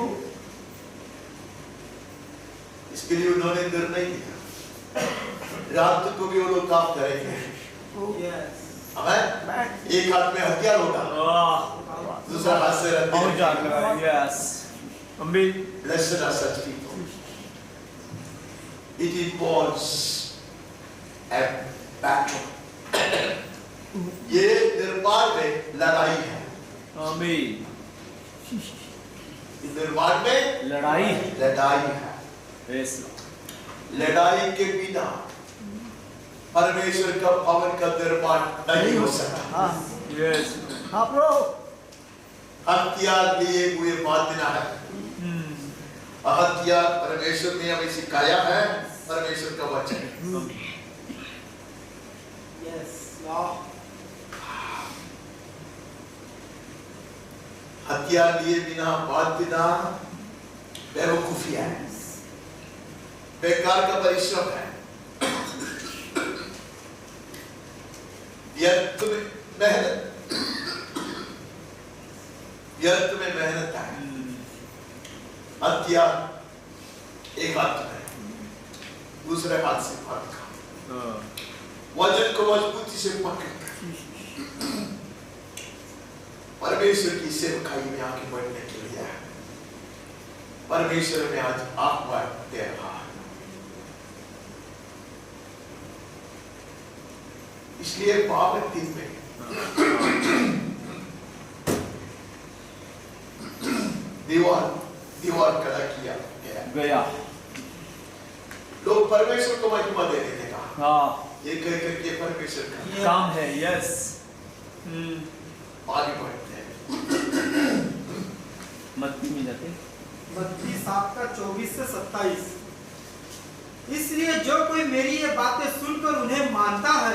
इसके लिए उन्होंने निर्णय लिया, रात को भी वो लोग काम करेंगे। एक हाथ में हथियार होगा, दूसरा हाथ से Blessed are such people. It involves a battle. ये निर्माण में लड़ाई है। निर्माण में लड़ाई है। लड़ाई के बिना परमेश्वर का भवन का निर्माण नहीं हो सकता। हथियार लिए हुए बांधना है। हथियार परमेश्वर ने हमें सिखाया है, परमेश्वर का वचन। हथियार लिए बिना बांधना बेवकूफी है, बेकार का परिश्रम है, व्यर्थ में मेहनत है। हथियार एक हाथ में, दूसरे हाथ से पकड़, वजन को मजबूती से पकड़, परमेश्वर की सेवकाई में आगे बढ़ने के लिए परमेश्वर में आज आह्वान दे रहा है। इसलिए पावन दिन में दीवार खड़ा किया गया। लोग परमेश्वर को महिमा देने देगा। हाँ, ये कह करके परमेश्वर का काम है। यस, आगे बढ़ते हैं। मत्ती में जाते। मत्ती 7:24-27। इसलिए जो कोई मेरी ये बातें सुनकर उन्हें मानता है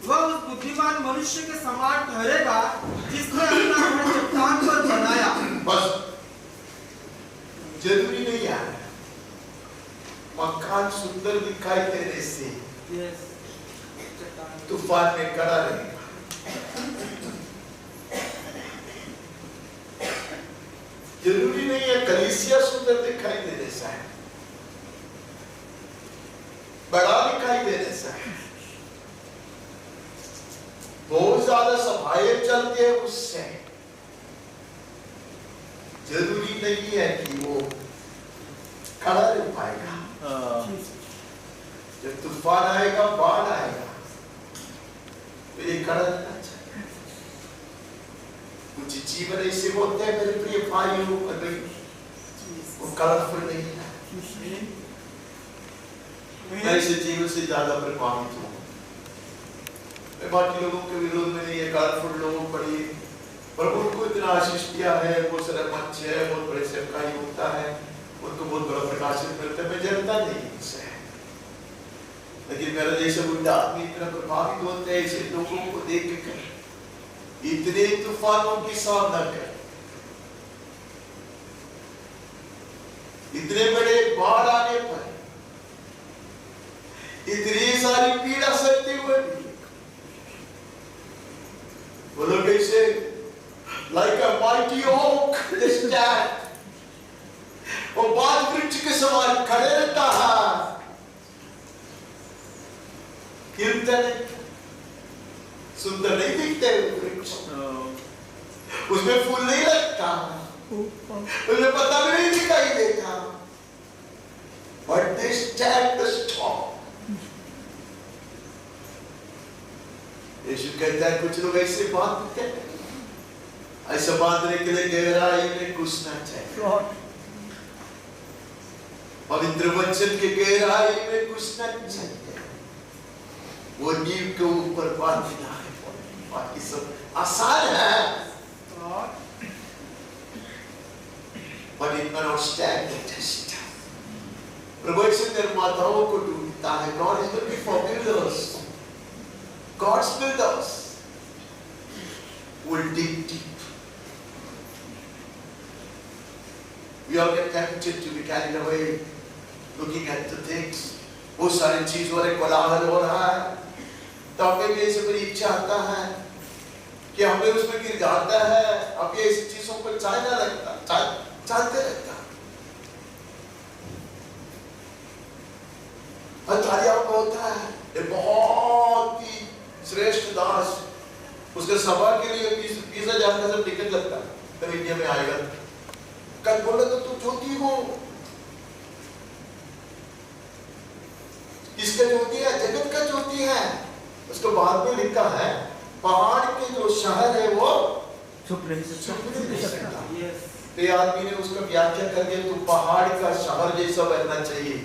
वह उस बुद्धिमान मनुष्य के समान ठहरेगा जिसने अपना घर चट्टान पर बनाया। बस जरूरी नहीं है मकान सुंदर दिखाई देने से तूफान में खड़ा रहेगा। जरूरी नहीं है कलीसिया सुंदर दिखाई देने से, बड़ा दिखाई देने से, बहुत ज्यादा सभाएं चलती है उससे जरूरी नहीं है कि वो खड़ा रह पाएगा। जब तूफान आएगा, बाढ़ आएगा, तो ये खड़ा रहना चाहिए। कुछ जीवन ऐसे होते हैं मेरे प्रिय भाइयों और बहनों, वो कलरफुल नहीं है। मैं ऐसे जीवन से ज्यादा प्रभावित हूँ। मैं बाकी लोगों के विरोध में नहीं है, कलरफुल लोग बड़ी पर उनको इतना आशीष दिया है, बहुत सारा मंच है, बहुत बड़े सेवकाई होता है, उनको बहुत बड़ा प्रकाशित मिलता है। मैं जानता नहीं इनसे, लेकिन मेरा जैसे बुढ़ा आदमी इतना प्रभावित होते हैं ऐसे लोगों को देख कर। इतने तूफानों की सामना कर, इतने बड़े बाढ़ आने पर, इतनी सारी पीड़ा सहते हुए भी वो लोग ऐसे like a mighty oak they stand, वो बात वृक्ष के समान खड़े रहता है। कीर्तन सुंदर नहीं दिखते वृक्ष, उसमें फूल नहीं लगता, उसमें पत्ता भी नहीं दिखाई देता, but they stand the storm। यीशु कहता है कुछ लोग ऐसे बांधते हैं, ऐसा बांधने के लिए गहराई में घुसना चाहिए, पवित्र वचन के गहराई में घुसना चाहिए। वो नींव के ऊपर बांधना है, बाकी सब आसान है, but it cannot stand the test। प्रभु ऐसे निर्माताओं को ढूंढता है। God is looking for builders, God's builders will dig deep। We all get tempted to be carried away looking at the things। बहुत सारी चीजों में कोलाहल हो रहा है, तो हमें भी ऐसे बड़ी इच्छा आता है कि हमें उसमें गिर जाता है। अब ये ऐसी चीजों को चाहने लगता, चाहते रहता। हथारियां को होता है एक बहुत ही श्रेष्ठ दास, उसके सभा के लिए 20,000 का सब टिकट लगता है, तब इंडिया में आएगा। कल बोले तो तू ज्योति हो, किसका ज्योति है? जगत का ज्योति है। उसको बाद में लिखा है पहाड़ के जो शहर है वो छुप नहीं सकता। तो आदमी ने उसका व्याख्या करके तो पहाड़ का शहर जैसा रहना चाहिए,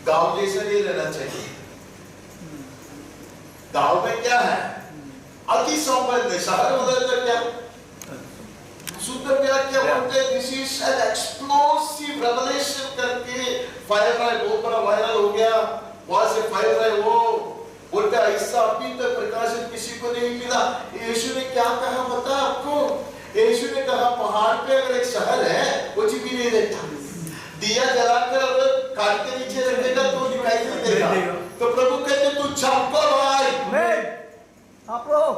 गांव जैसा नहीं रहना चाहिए। गांव में क्या है? अति सौंदर्य, शहर उधर क्या सुंदर व्याख्या बोलते हैं। This is an explosive revelation करके फायर है, बहुत बड़ा वायरल हो गया, वहां से फायर है वो बोलता ऐसा अभी तक प्रकाशित किसी को नहीं मिला। यीशु ने क्या कहा पता आपको? यीशु ने कहा पहाड़ पे अगर एक शहर है वो कुछ भी नहीं देखता, दिया जलाकर अगर काट के नीचे रख देगा तो दिखाई नहीं देगा। तो प्रभु कहते तू चमको भाई, आप लोग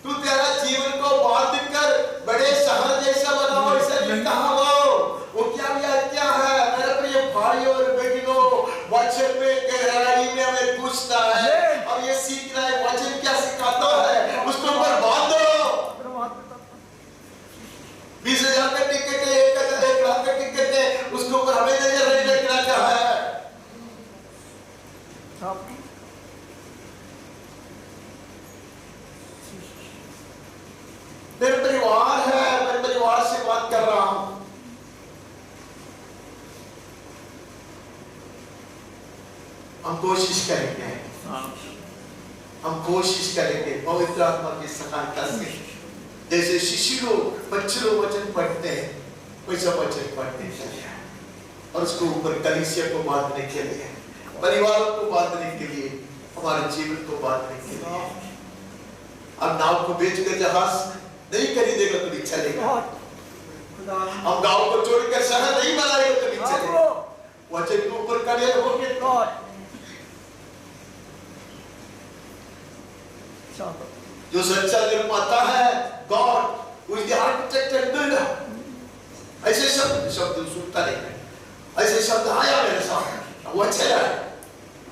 तू तेरा जीवन को बांध कर बड़े शहर जैसा बनाओ। ऐसा नहीं कहा वो क्या व्याख्या है मेरे प्रिय भाई और बहनों? वचन में गहराई में हमें घुसना है और ये सीखना है वचन क्या सिखाता है, उसके ऊपर बांधो। 20,000 का टिकट है, 1 लाख का टिकट है, उसके ऊपर हमें नजर नहीं रखना क्या है। कर रहा हूं। हम कोशिश करेंगे, हम कोशिश करेंगे पवित्र आत्मा की सहायता से, जैसे शिशु लोग, बच्चे लोग वचन पढ़ते हैं, वैसा वचन पढ़ते चले और उसको ऊपर कलीसिया को बांधने के लिए, परिवारों को बांधने के लिए, हमारे जीवन को बांधने के लिए। अब नाव को बेचकर जहाज नहीं खरीदेगा तो नहीं चलेगा, हम गांव को छोड़कर शहर नहीं बनाएगा तो नहीं चलेगा। वचन के ऊपर खड़े होंगे जो सच्चा निर्माता है, God who is the architect and builder। ऐसे शब्द सुनता नहीं है, ऐसे शब्द आया मेरे सामने, वो अच्छा है।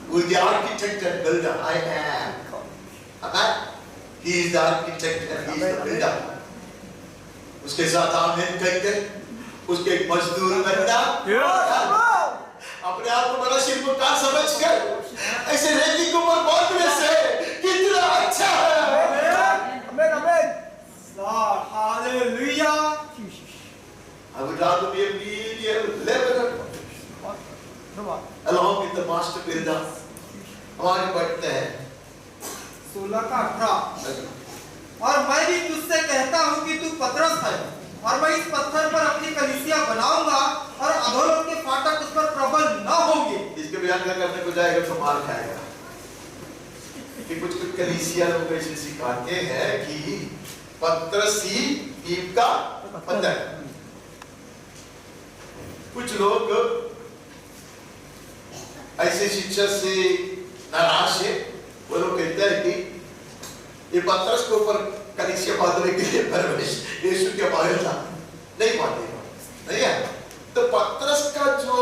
Who is the architect and builder? I am। Amen। He is the architect and he is the builder। उसके साथ आमीन कहते, उसके एक मजदूर बनना, अपने आप को बड़ा शिल्पकार समझकर ऐसे रेती के ऊपर बांधने से कितना अच्छा है। Amen, amen. Lord, hallelujah. I would rather be a medium laborer along with the master builder। हमारे पढ़ते हैं 16:18 और मैं भी तुझसे कहता हूँ कि तू पतरस है और मैं इस पत्थर पर अपनी कलीसिया बनाऊंगा और अधोलोक के फाटक उस पर प्रबल न होंगे। इसके बयान करने को जाएगा तो मार खाएगा कि कुछ कलीसिया लोग ऐसे सिखाते हैं कि पतरस ही ईव का पत्थर। कुछ लोग ऐसे शिक्षा से नाराज है, वो लोग कहते हैं कि ये पतरस के ऊपर कलीसिया बांधने के लिए परमेश्वर यीशु के बारे था, नहीं बांधेगा, नहीं है। तो पतरस का जो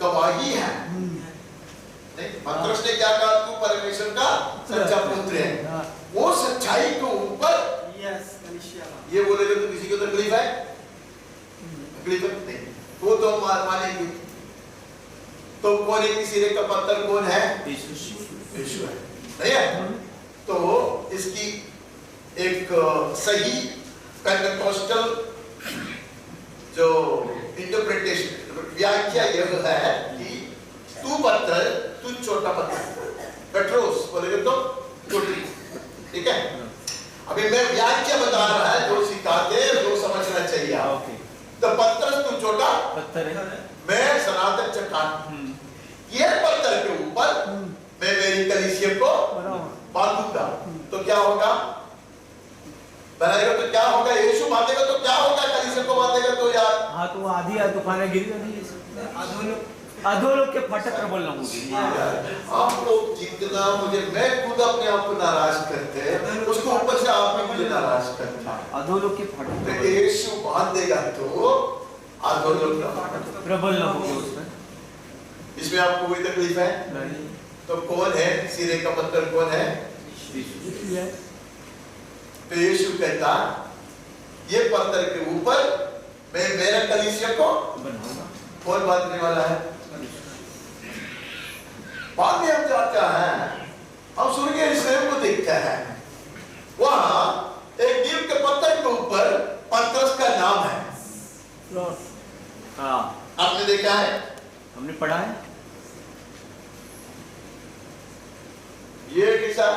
गवाही है, नहीं, पतरस ने क्या कहा, तू परमेश्वर का सच्चा पुत्र है, वो सच्चाई के ऊपर ये बोलेगा तो किसी को तकलीफ है? तकलीफ नहीं, वो तो मानेगी। तो कौन है किसी का पत्थर, कौन है? यीशु है, नहीं है। तो इसकी एक सही पेंटेकोस्टल जो इंटरप्रिटेशन व्याख्या यह है कि तू पत्थर, तू छोटा पत्थर, पेट्रोस बोलेगा तो छोटी, ठीक है। अभी मैं व्याख्या बता रहा है, जो सिखाते जो समझना चाहिए आप। तो पत्थर तू छोटा पत्थर है, मैं सनातन चट्टान, ये पत्थर के ऊपर मैं मेरी कलीसिया को बांधूंगा। तो क्या होगा? बनाएगा तो क्या होगा? यीशु बांधेगा तो क्या होगा? कलीसिया को बांधेगा तो यार, हाँ तो आधी दुकानें गिर गई, अधोलोक के फाटक प्रबल न होंगे। आप लोग जितना मुझे, मैं खुद अपने आप को नाराज करते हैं, उसको ऊपर से आप भी मुझे नाराज करते हैं। अधोलोक के फाटक तो यीशु बांध देगा तो अधोलोक का फाटक प्रबल न होंगे उसमें। इसमें आपको कोई तकलीफ है? नहीं। तो कौन है सिरे का पत्थर, कौन है? तो यीशु कहता ये पत्थर के ऊपर मैं मेरा कलीसिया को बनाऊंगा। कौन बांधने वाला है? बाद में हम जाता है, हम स्वर्गीय यरूशलेम को देखते हैं, वहां एक नीम के पत्थर के ऊपर पतरस का नाम है। हाँ, आपने देखा है? हमने पढ़ा है। ये किसा?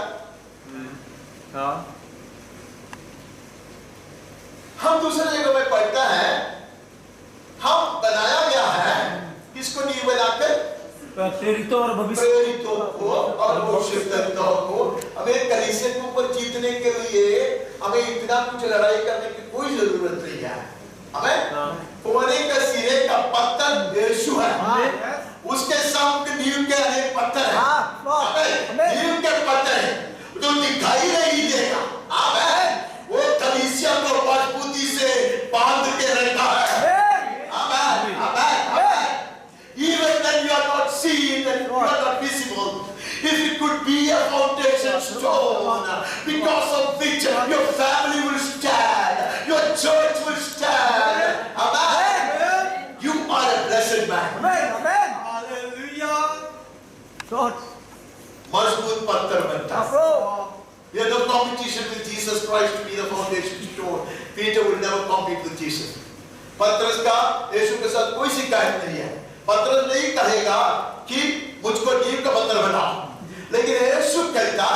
हाँ, हम दूसरे जगह में पढ़ता है, हम बनाया गया है किसको नींव बनाकर? प्रेरितों और भविष्य प्रेरितों को और भविष्यद्वक्ताओं को। हमें कलीसिया के ऊपर जीतने के लिए हमें इतना कुछ लड़ाई करने की कोई जरूरत नहीं है। हमें कोने का सिरे का पत्थर यीशु है, उसके सामने नींव के अनेक पत्थर हैं, नींव के पत्थर हैं जो दिखाई नहीं देगा। आमेन। वो कलीसिया को मजबूती से बांध के रखा है। आमेन, आमेन, आमेन। Even when you are not seen and you are not visible, if it could be a foundation stone because of which your family will stand, your church will stand. Amen. You are a blessed man. Amen, amen. Hallelujah. मजबूत पत्थर बनता है। You have no competition with Jesus Christ to be the foundation stone. Peter would never compete with Jesus. पतरस का यीशु के साथ कोई शिकायत नहीं है। पतरस नहीं कहेगा कि मुझको नीम का बंदर बनाओ, लेकिन यीशु कहता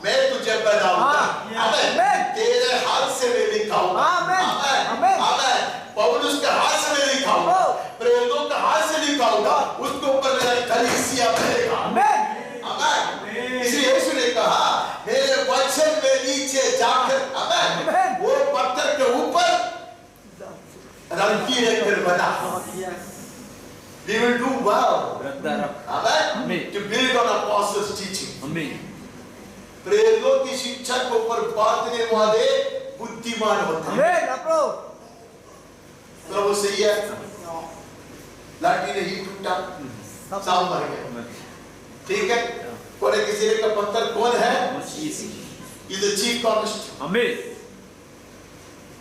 मैं तुझे बनाऊंगा। आमेन। तेरे हाथ से मैं लिखाऊंगा। आमेन। आमेन। पौलुस के हाथ से मैं लिखाऊंगा, प्रेरितों के हाथ से लिखाऊंगा, उसके ऊपर मेरा कलीसिया बनेगा। आमेन। इसलिए यीशु ने कहा मेरे वचन में नीचे जाकर, आमेन, वो पत्थर के ऊपर रंगीन कर बना। We will do well. Amen. To build on apostles' teaching. Amen. प्रेरितों की शिक्षा के ऊपर बांधने वाले बुद्धिमान होते हैं। प्रभु सही है। लाठी नहीं टूटा, सांप मर गया। ठीक है। कोने के सिरे का पत्थर कौन है? Is the chief cornerstone. Amen.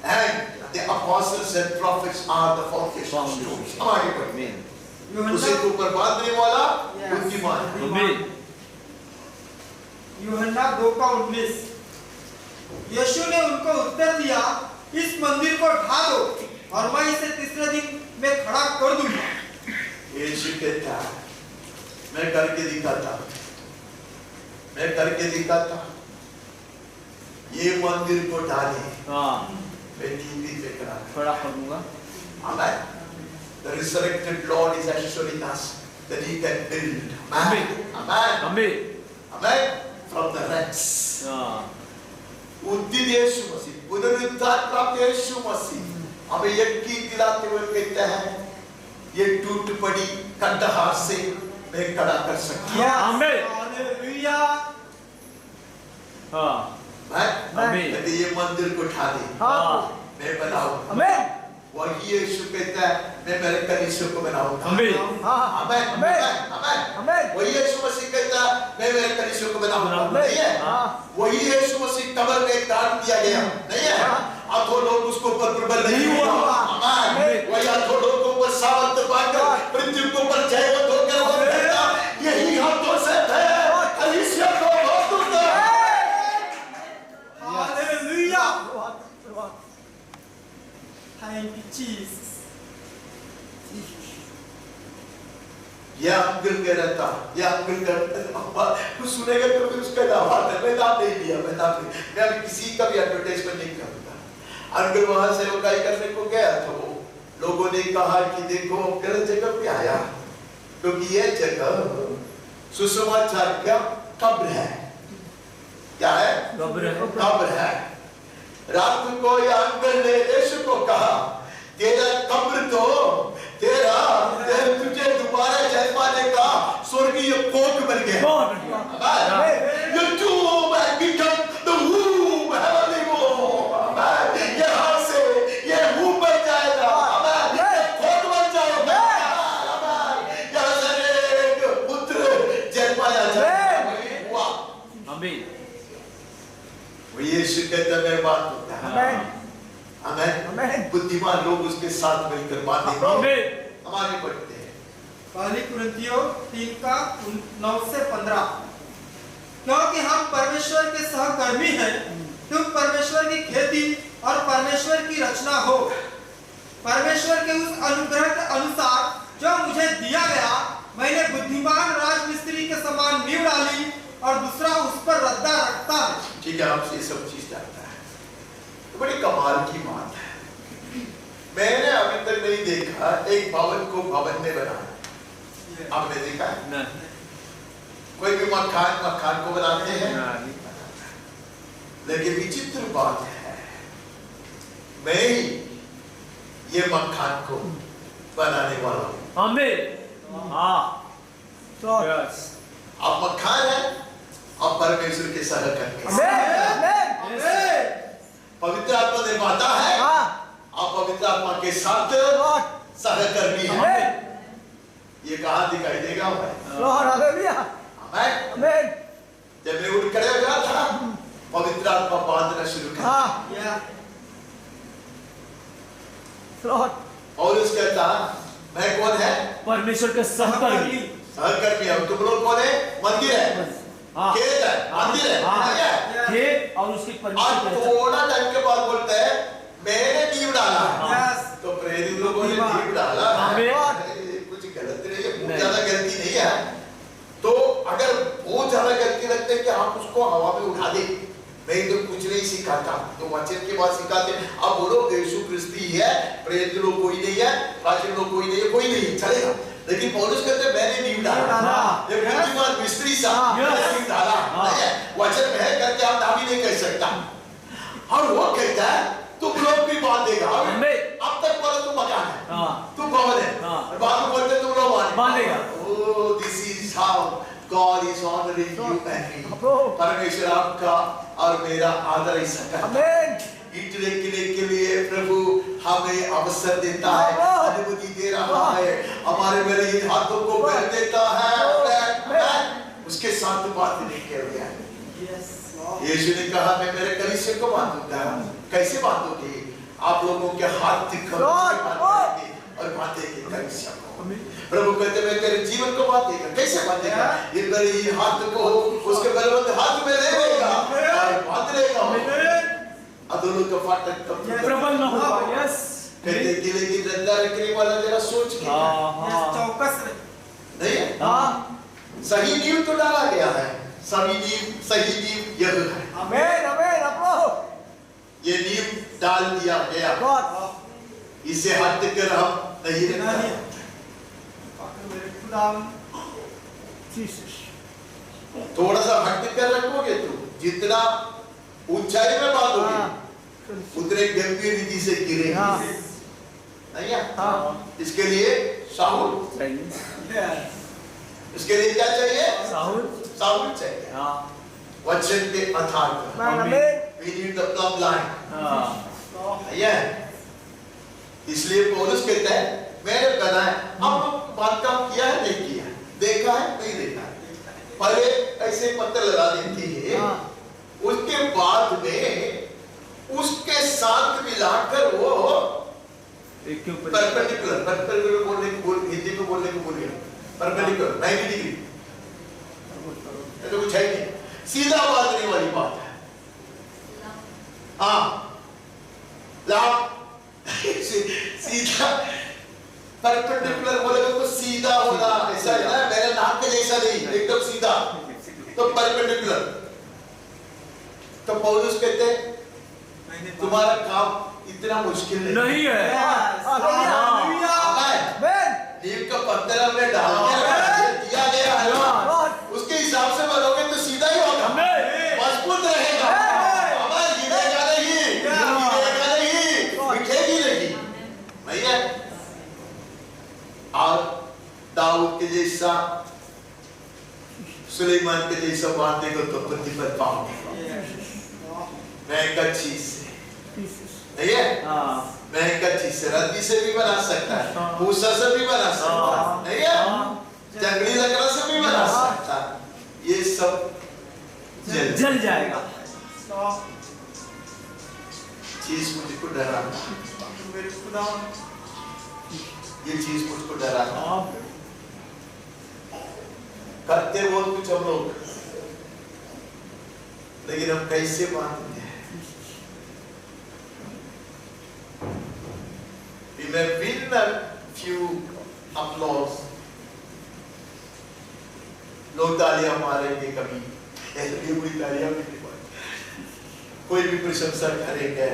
And the apostles and prophets are the foundation stones. हमारे पर उसे ऊपर बांधने वाला बुद्धिमान। Amen. यूहन्ना 2:19 यीशु ने उनको उत्तर दिया, इस मंदिर को ढा दो और मैं इसे तीसरे दिन में खड़ा कर दूंगा। यीशु कहता मैं करके दिखाता, मैं करके दिखाता, ये मंदिर को ढाने मैं 3 दिन में खड़ा कर दूंगा। Amen. The resurrected Lord is assuring us that He can build. Amen. Amen. Amen. Amen. From the wrecks. उद्दित यीशु मसीह, पुनरुत्थान प्राप्त यीशु मसीह हमें यकीन दिलाते हुए कहते हैं ये टूट पड़ी खंडहर से मैं खड़ा कर सकता हूँ। Amen. हालेलुया। मैं ये मंदिर को उठा दे, मैं बनाऊँ। आमेन। वही यीशु कहता है मैं मेरे कलीसिया को बनाऊंगा। आमेन। आमेन। आमेन। आमेन। वही यीशु मसीह कहता है मैं मेरे कलीसिया को बनाऊंगा। नहीं है? वही यीशु मसीह कब्र में डाल दिया गया, नहीं है? अथो लोग उसको ऊपर प्रबल नहीं हुआ। आमेन। वही अथो लोग को ऊपर सावंत पाकर पृथ्वी को ऊपर जयवंत होकर वो कहता यही हाथों से है कलीसिया को बहुत हालेलुया। Thank you, Jesus. ये अंकल कह रहा था, ये अंकल कहता कुछ सुनेगा तो फिर उसका दावा है, मैं दाम नहीं दिया, मैं अभी किसी का भी एडवर्टाइजमेंट नहीं करूँगा। अंकल वहाँ से सेवकाई करने को गया तो लोगों ने कहा कि देखो गलत जगह पे आया, क्योंकि ये जगह सुसमाचार का कब्र है। क्या है? कब्र है। रात को ये अंकल ने यीशु को कहा तेरा कब्र तो तेरा तुझे दोबारा जन्माने का स्वर्गीय कोट बन गया। You too have become the womb, heavenly womb. यहाँ से ये womb बन जाएगा, ये कोट बन जाएगा। यहाँ से एक पुत्र जन्माया जाएगा। Amen. वो यीशु कहता मैं बात होता है। आमेन। बुद्धिमान लोग उसके साथ मिलकर बातें हमारे पढ़ते हैं। पहली कुरिन्थियों 3:9-15 क्योंकि हम परमेश्वर के सहकर्मी हैं, तुम परमेश्वर की खेती और परमेश्वर की रचना हो। परमेश्वर के उस अनुग्रह के अनुसार जो मुझे दिया गया, मैंने बुद्धिमान राजमिस्त्री के समान नींव डाली और दूसरा उस पर रद्दा रखता है। ठीक है, आपसे ये सब चीज जानता है, तो बड़ी कमाल की बात है। मैंने अभी तक नहीं देखा एक भवन को भवन में बनाया। आपने देखा है? नहीं। कोई भी मकान को बनाते हैं, लेकिन विचित्र बात है मैं ही ये मकान को बनाने वाला हूँ। आमेन। हाँ। यस। आप मकान है, आप परमेश्वर के सहकर्मी। पवित्र आत्मा निर्माता है, आप पवित्र आत्मा के साथ सहकर्मी हैं। ये कहाँ दिखाई देगा हमें? जब मैं उठ खड़े हो गया था, पवित्र आत्मा बांधना शुरू कर। और उसके कहता मैं कौन है? परमेश्वर के सहकर्मी। सहकर्मी। अब तुम लोग कौन है? मंदिर है, खेत है, मंदिर है, खेत और उसके परमेश्वर। थोड़ा टाइम के बाद बोलते हैं मैंने नींव डाला है। Yes. तो प्रेरित लोगों ने नींव डाला है, कुछ गलत नहीं है, बहुत ज्यादा गलती नहीं है। तो अगर बहुत ज्यादा गलती लगते है कि आप उसको हवा में उठा दे, मैं तो कुछ नहीं सिखाता, तो वचन के बाद सिखाते। अब बोलो यीशु क्रिस्त ही है, प्रेरित लोग कोई नहीं है, प्राचीन लोग कोई नहीं है, कोई नहीं है, चलेगा। लेकिन पौलुस कहते हैं मैंने नींव डाला, ये बुद्धिमान मिस्त्री सा मैंने नींव डाला, नहीं है वचन में है करके आप दावी नहीं कर सकता। और वो कहता है तुम लोग भी बांधेगा, अब तक बोला तुम मकान है, तुम भवन है, और बाद में बोलते तुम लोग बांधेगा। Oh, this is how God is honoring you and me. परमेश्वर आपका और मेरा आदर ऐसा करता है। ईंट रखने के लिए प्रभु हमें अवसर देता है, अनुमति दे रहा है, हमारे मेरे इन हाथों को बैठ देता है, उसके साथ बात नहीं कर रहा है। यीशु ने कहा मैं मेरे कलीसिया को बांधूंगा। कैसे बांधोगे? आप लोगों के हाथ दिखाओगे और बांधेंगे कलीसिया को। प्रभु कहते मैं तेरे जीवन को बांधेगा। कैसे बांधेगा? ये मेरे हाथ को उसके बलवंत हाथ में ले लेगा और बांध लेगा। अदोलों का फाटक तब प्रबल न होगा। यस कहते गिले की डंडा रखने वाला तेरा सोच के चौकस नहीं है। सही नींव तो डाला गया है, सही नींव यह है। आमीन आमीन। आप ये नींव डाल दिया गया, इसे हटकर हम नहीं रहना। थोड़ा सा हटकर रखोगे तो जितना ऊंचाई में बांधोगे उतने गंभीर रीति से गिरेगा। नहीं है? इसके लिए साहुल, इसके लिए क्या चाहिए? साहुल चाहिए। वचन के आधार पर we need the plumb line। इसलिए पौलुस कहता है मैंने बनाया, अब बात काम किया है नहीं किया, देखा है नहीं देखा है। पहले ऐसे पत्थर लगा देती है, उसके बाद में उसके साथ मिलाकर वो परपेंडिकुलर बोलने को हिंदी में बोलने को बोलिए परपेंडिकुलर 90 डिग्री, तो कुछ है नहीं, सीधा बांधने वाली बात है। हाँ सीधा परपेंडिकुलर बोलेगा तो सीधा होना, ऐसा है ना, मेरे नाक के जैसा नहीं, एकदम सीधा, तो परपेंडिकुलर। तो पौलुस कहते हैं तुम्हारा काम इतना मुश्किल नहीं है। नींव का पत्थर हमने डाल दिया गया है ना, उसके हिसाब से बनोगे तो सीधा ही होगा, मजबूत रहेगा, गिरेगा नहीं, बिखेगी नहीं है। और दाऊद के जैसा, सुलेमान के जैसा बांधेगा तो प्रतिफल पाओगे। महंगा चीज से नहीं है, महंगा चीज से रद्दी से भी बना सकता है, भूसा से भी बना सकता है, नहीं है, जंगली लकड़ा से भी बना सकता है। ये सब जल जाएगा। चीज मुझको डराना, ये चीज मुझको डराना करते बहुत कुछ हम लोग, लेकिन हम कैसे बांधते हैं? We may win a few applause, लोग तालियां मारेंगे, कभी कोई तालियां भी नहीं मारेंगे, कोई भी प्रशंसा करेंगे,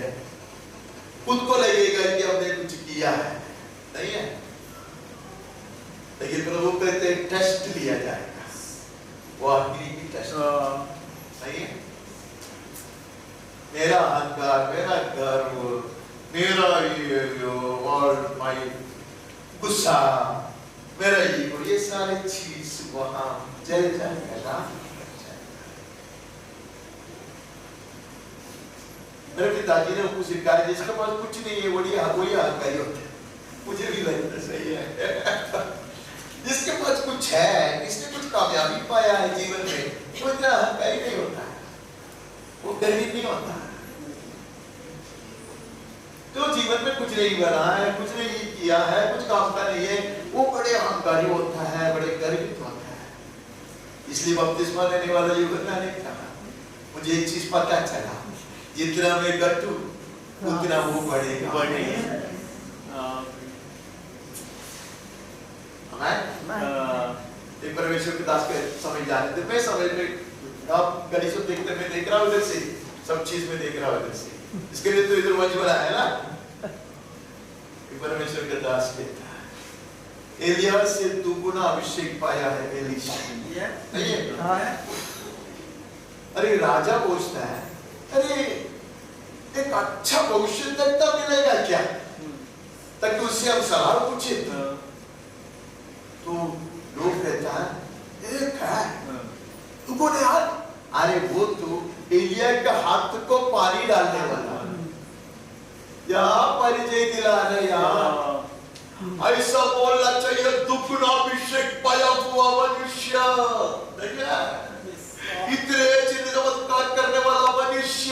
खुद को लगेगा कि हमने कुछ किया है, नहीं है। लेकिन प्रभु कहते हैं टेस्ट लिया जाएगा, वो आखिरी की टेस्ट नहीं है। मेरा अहंकार, मेरा गर्व, मेरा और माय गुस्सा, मेरा ईगो, ये सारे चीज वहां जल जाएगा। मेरे पिताजी ने मुझे सिखाया जिसके पास कुछ नहीं है वही अहंकारी होता है। मुझे भी लगता सही है जिसके पास कुछ है, जिसने कुछ कामयाबी पाया है जीवन में, वो इतना अहंकारी नहीं होता है, वो गर्वित नहीं होता है। जो जीवन में कुछ नहीं बना है, कुछ नहीं किया है, कुछ काम का नहीं है, वो बड़े अहंकारी होता है, बड़े गर्वित होता है। इसलिए बपतिस्मा लेने वाला यूहन्ना ने कहा, मुझे एक चीज पता चला, जितना मैं गट्टू उतना वो बढ़ेगा। एक परमेश्वर के दास के समझ जाने थे, मैं समझ में आप गली से देखते, मैं देख रहा हूँ इधर से, सब चीज में देख रहा हूँ इधर से, इसके लिए तो इधर मंच बनाया है ना। एक परमेश्वर के दास के एलिया से दुगुना अभिषेक पाया है एलीशा। नहीं है? अरे राजा पूछता है, अरे एक अच्छा भविष्य देखता मिलेगा क्या, ताकि उससे हम सलाह पूछे। तो लोग कहता है एक है, तू कौन है यार? अरे वो तो एलिया के हाथ को पानी डालने वाला, यहाँ परिचय दिला रहे यार। ऐसा बोलना चाहिए, दुगुना अभिषेक पाया हुआ मनुष्य, इतने चमत्कार करने वाला मनुष्य,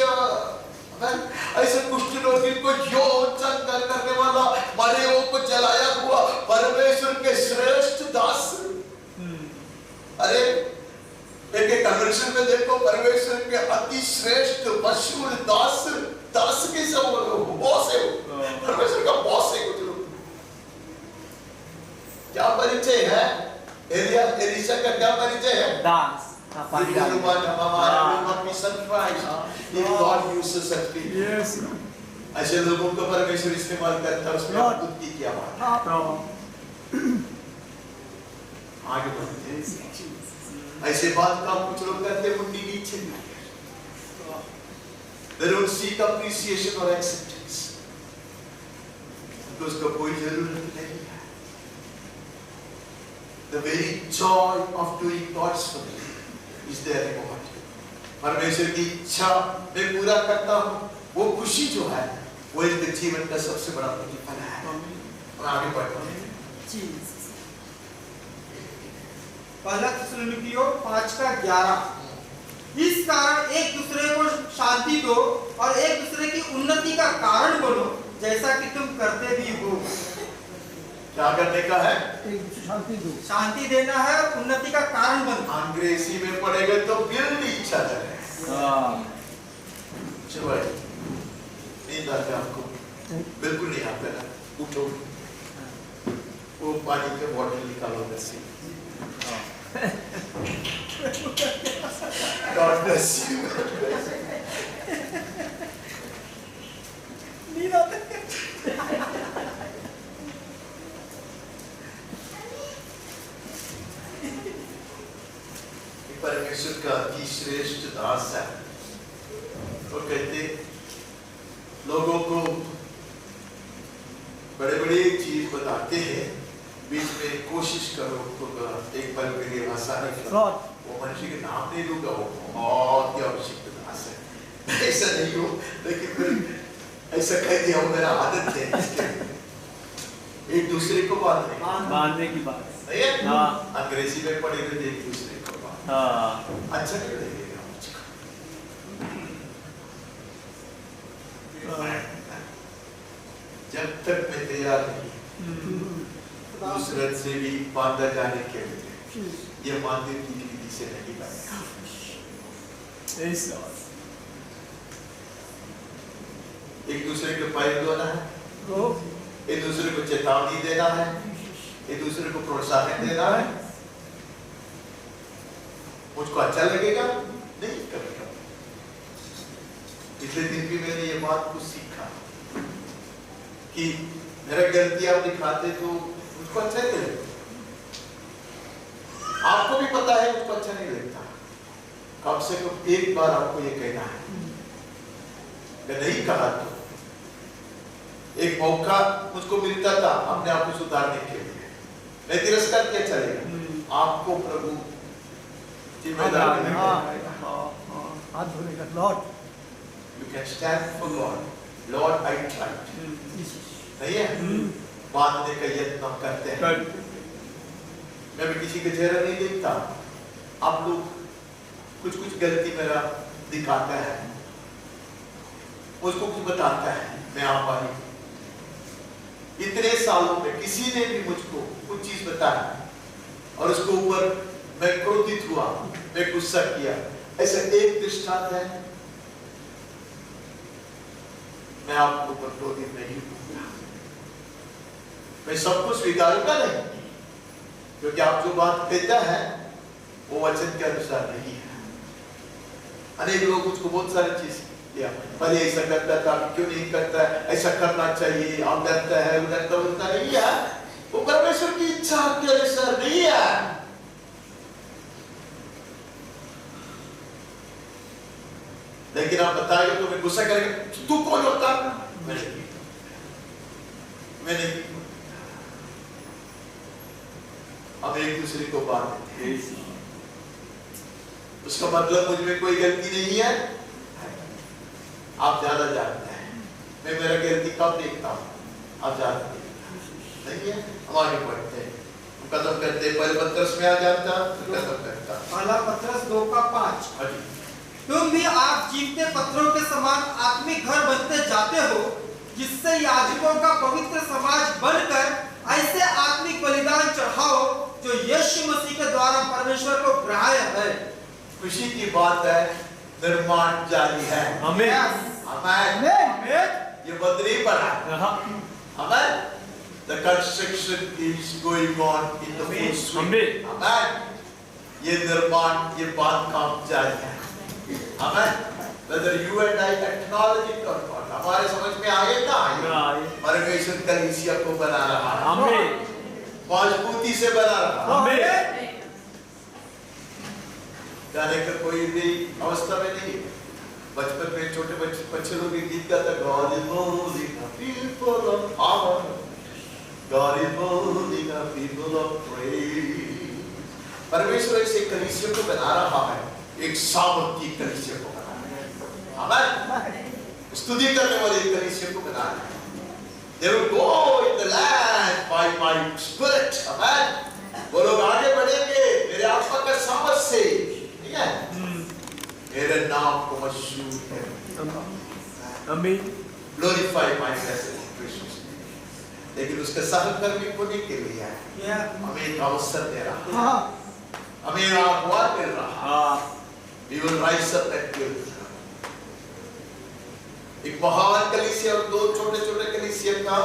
ऐसे कुष्ठ रोगी को योग चंकर करने वाला, मरे को जलाया हुआ परमेश्वर के श्रेष्ठ दास। अरे एक कन्वेंशन में देखो, परमेश्वर के अति श्रेष्ठ मशहूर दास, दास के सब बॉस है, परमेश्वर का बॉस है। कुछ लोग क्या परिचय है? एलीशा का क्या परिचय है? दास। ऐसे लोगों को परमेश्वर इस्तेमाल करता है, उसमें अद्भुत की क्या बात है। आगे बढ़ते हैं, ऐसे बात का कुछ लोग करते, मुंडी नीचे, they don't seek appreciation or acceptance, तो उसको कोई जरूरत नहीं है। The very joy of doing God's will is their reward. परमेश्वर की इच्छा मैं पूरा करता हूँ, वो खुशी जो है, वो इनके जीवन का सबसे बड़ा प्रतिफल है। और आगे बढ़ते हैं। पहला थिस्सलुनीकियों 5:11। इस कारण एक दूसरे को शांति दो और एक दूसरे की उन्नति का कारण बनो, जैसा कि तुम करते भी हो। क्या करने का है? शांति दो, शांति देना है, उन्नति का कारण बनो। अंग्रेजी में पढ़ेंगे तो बिल्कुल इच्छा है। चलो नींद आता है आपको? बिल्कुल नहीं आता ना, उठो, वो पानी के बॉटल निकालो घर से। God bless you. नींद आता है। परमेश्वर का अति श्रेष्ठ दास है, तो कहते लोगों को बड़े बड़े चीज बताते हैं, बीच में कोशिश करो तो एक पल के लिए भाषा नहीं, वो मनुष्य के नाम नहीं दूंगा, वो बहुत ही आवश्यक दास है। ऐसा नहीं हो, लेकिन फिर ऐसा कह दिया, वो मेरा आदत है एक दूसरे को बांधने की बात है। अंग्रेजी में पढ़ेंगे एक दूसरे को अच्छा नहीं लगेगा मुझको। जब तक मैं तैयार नहीं दूसरे से भी बांधा जाने के लिए, ये मंदिर की विधि से नहीं बनेगा। एक दूसरे के पैर धोना है, एक दूसरे को चेतावनी देना है, एक दूसरे को प्रोत्साहन देना है। मुझको अच्छा लगेगा नहीं करेगा। पिछले दिन भी मैंने ये बात को सीखा कि मेरा गलती आप दिखाते तो मुझको अच्छा नहीं लगता, आपको भी पता है मुझको अच्छा नहीं लगता। कम से कम एक बार आपको ये कहना है, मैं नहीं कहा तो एक मौका मुझको मिलता था अपने आप को सुधारने के लिए, मैं तिरस्कार किया चलेगा। आपको प्रभु जिम्मेदारी हाथ धोने का, Lord you can stand for God, Lord I tried, नहीं है बांधने का यत्न करते हैं। मैं भी किसी के चेहरा नहीं देखता, आप लोग कुछ कुछ गलती मेरा दिखाता है, मुझको कुछ बताता है, मैं आप पानी इतने सालों में किसी ने भी मुझको कुछ चीज बताया और उसके ऊपर मैं क्रोधित हुआ, मैं गुस्सा किया, ऐसा एक दृष्टांत है। मैं आपको ऊपर क्रोधित नहीं हूँ। मैं सब कुछ स्वीकारूंगा नहीं, क्योंकि आप जो बात कहता है वो वचन के अनुसार नहीं है। अनेक लोग मुझको बहुत सारी चीज किया, पहले ऐसा करता था, क्यों नहीं करता, ऐसा करना चाहिए, आप डरता है, उधरता नहीं है। वो परमेश्वर की इच्छा के अनुसार नहीं है। लेकिन आप बताएंगे तो मैं गुस्सा करेंगे, तू कौन होता? मैंने अब एक दूसरे को बात, उसका मतलब मुझ में कोई गलती नहीं है। आप ज्यादा जानते हैं, मैं मेरा गलती कब देखता हूँ, आप जानते नहीं है। हमारे पढ़ते खत्म करते, पहले पत्रस में आ जाता, खत्म करता। पहला पत्रस 2:5। तुम भी आप जीवते पत्थरों के समान आत्मिक घर बनते जाते हो, जिससे याजकों का पवित्र समाज बनकर ऐसे आत्मिक बलिदान चढ़ाओ जो यीशु मसीह के द्वारा परमेश्वर को ग्राह्य है। खुशी की बात है, निर्माण जारी है। आमीन। आमीन। ये बंद नहीं पड़ा। आमीन। The construction is going on in the full swing. आमीन। ये निर्माण, ये बांधकाम जारी है। आमीन। Whether you and I acknowledge it or not, हमारे समझ में आए ना आए, परमेश्वर कलीसिया को बना रहा है। आमीन। मजबूती से बना रहा है। आमीन। जाने का कोई भी अवस्था में नहीं। बचपन में छोटे बच्चे लोग गीत गाता, God is moving the people of power, God is moving the people of praise। परमेश्वर इसे कलीसिया को बना रहा है, एक सामर्थी कलीसिया को बना रहा है। आमीन। स्तुति करने वाले कलीसिया को बना रहा है। They will go in the land by my spirit। आमीन। वो लोग आगे बढ़ेंगे मेरे आत्मा का सामर्थ से। मेरे नाम को मशहूर है। आमीन। Glorify my message, precious। लेकिन उसके सहकर्मी होने के लिए हमें एक अवसर दे रहा है, हमें आह्वान मिल रहा है। We will rise up and kill। एक महान कलीसिया और दो छोटे-छोटे कलीसिया का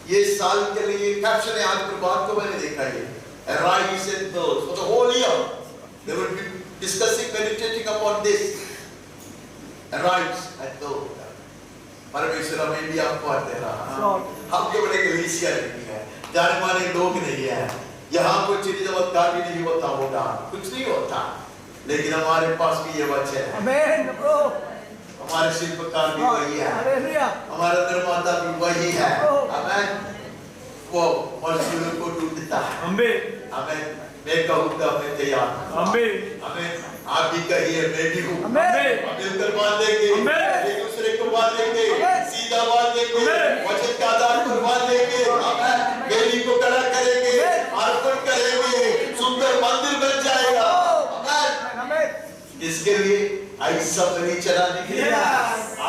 ये साल के लिए कैप्शन है। आज प्रभात को मैंने देखा ये Arise and build for the whole year। They will be discussing, meditating upon this। Arise and build। परमेश्वर हमें भी आह्वान दे रहा है। हम जो बड़े कलीसिया नहीं है, जाने माने लोग नहीं है, यहाँ कोई चीज़ चमत्कार भी नहीं होता होगा, कुछ नहीं होता, लेकिन हमारे पास भी ये वचन है। आमीन। हमारे शिल्पकार भी वही है, हमारा निर्माता भी वही है। आमीन। वो मजदूरों को ढूंढता है। आमीन। आमीन। मैं कहूँगा मैं तैयार हूँ। आमीन। आमीन। आप भी कहिए मैं भी हूँ। आमीन। हम मिलकर बांधेंगे, एक दूसरे को बांधेंगे, सीधा बांधेंगे, वचन के आधार पर बांधेंगे। आमीन। बेली को खड़ा करेंगे, अर्पण करेंगे, सुंदर मंदिर बन जाएगा। आमीन। इसके लिए ऐसा बलि चढ़ाने के लिए,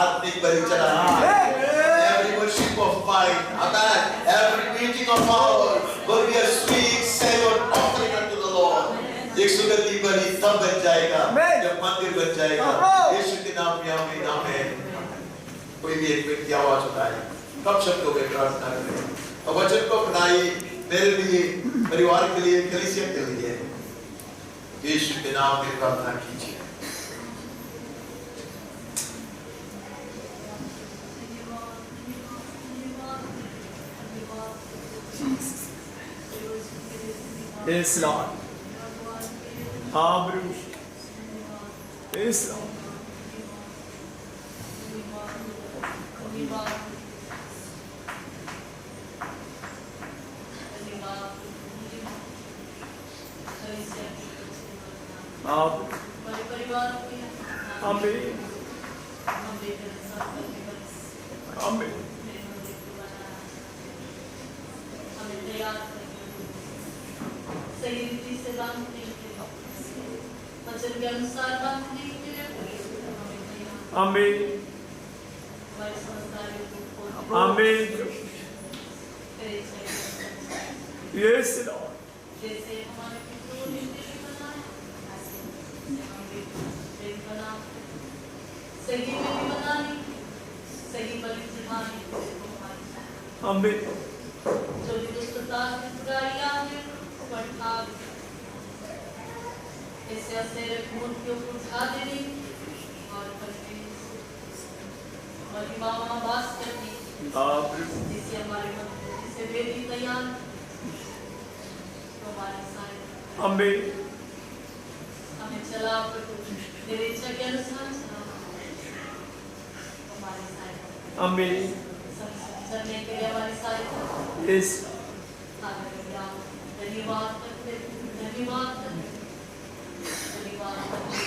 आत्मिक बलि चढ़ाने के लिए, every worship of mine, amen, every meeting of ours will be a sweet savour offering unto the Lord। एक सुगंधी बलि तब बन जाएगा जब मंदिर बन जाएगा। यीशु के नाम में आमीन। आमीन। कोई भी एक व्यक्ति आवाज उठाए, कब शब्दों में प्रार्थना करें और वचन को अपनाइए, मेरे लिए, परिवार के लिए, कलीसिया के लिए। यीशु के नाम में प्रार्थना कीजिए। Yes, Lord. Bruce. Yes, Lord. Amen. Amen. सही रीति से बांधने के लिए, वचन के अनुसार बांधने के लिए आमीन। हमारे संस्कारों को आमीन। Yes Lord. जैसे हमारे पितरों ने तेरे बनाए, ऐसे हम भी तेरे बना, सही में भी बनानी, सही बलि चढ़ाने को हमारी सहायता। आमीन जो भी दुष्टता की बुराइयां हैं बढ़ा ऐसे असैर मूर्तियों को उठा देने और महिमा वास करने जिससे हमारे मन जिससे वेदी तैयार तो हमारे सहायता। आमीन हमें चला प्रभु तेरे इच्छा के अनुसार चला हमारी सहायता। आमीन चलने के लिए हमारी सहायता। यस धन्यवाद करते धन्यवाद करते धन्यवाद करते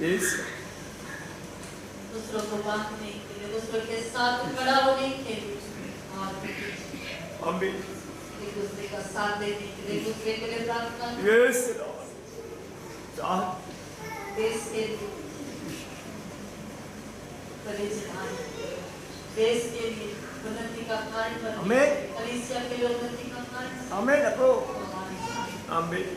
यस दूसरों को बांटने के लिए दूसरों के साथ खड़ा होने के लिए और आमीन एक दूसरे का साथ देने के लिए एक दूसरे के लिए प्रार्थना यस देश के लिए परिचय देश के लिए उन्नति का कारण बने आमीन कलीसिया के लिए उन्नति का कारण आमीन अप्रो हमारी सहायता। आमीन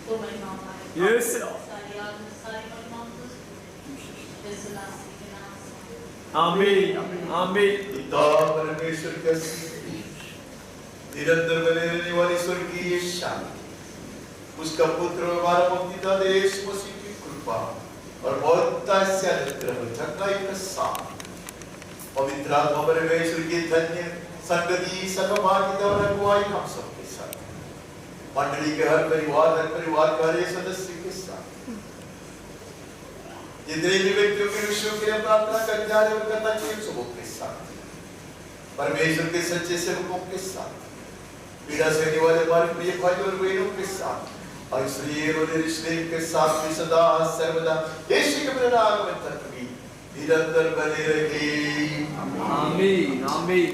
तो महिमा हमारे यस सारी आदर सारी महिमा तुझको यीशु मसीह के नाम से आमीन आमीन पिता परमेश्वर का निरंतर बने रहने वाली स्वर्गीय शांति उसका पुत्र हमारा मुक्तिदाता यीशु मसीह की कृपा और बहुता से अनुग्रह झगड़ाई का साथ पवित्र आत्मा परमेश्वर की धन्य संगति सहभागिता और अगुवाई हम सबके साथ मंडली के हर परिवार का हर सदस्य के साथ जितने भी व्यक्तियों के विषयों के लिए प्रार्थना कर जा रहे उनका तकलीफ सबों के साथ परमेश्वर के सच्चे सेवकों के साथ पीड़ा सहने वाले हमारे प्रिय भाई और बहनों के साथ और इसलिए रिश्ते के साथ भी सदा सर्वदा यीशु के पुनरागमन तक भी निरंतर बने रहे। आमीन आमीन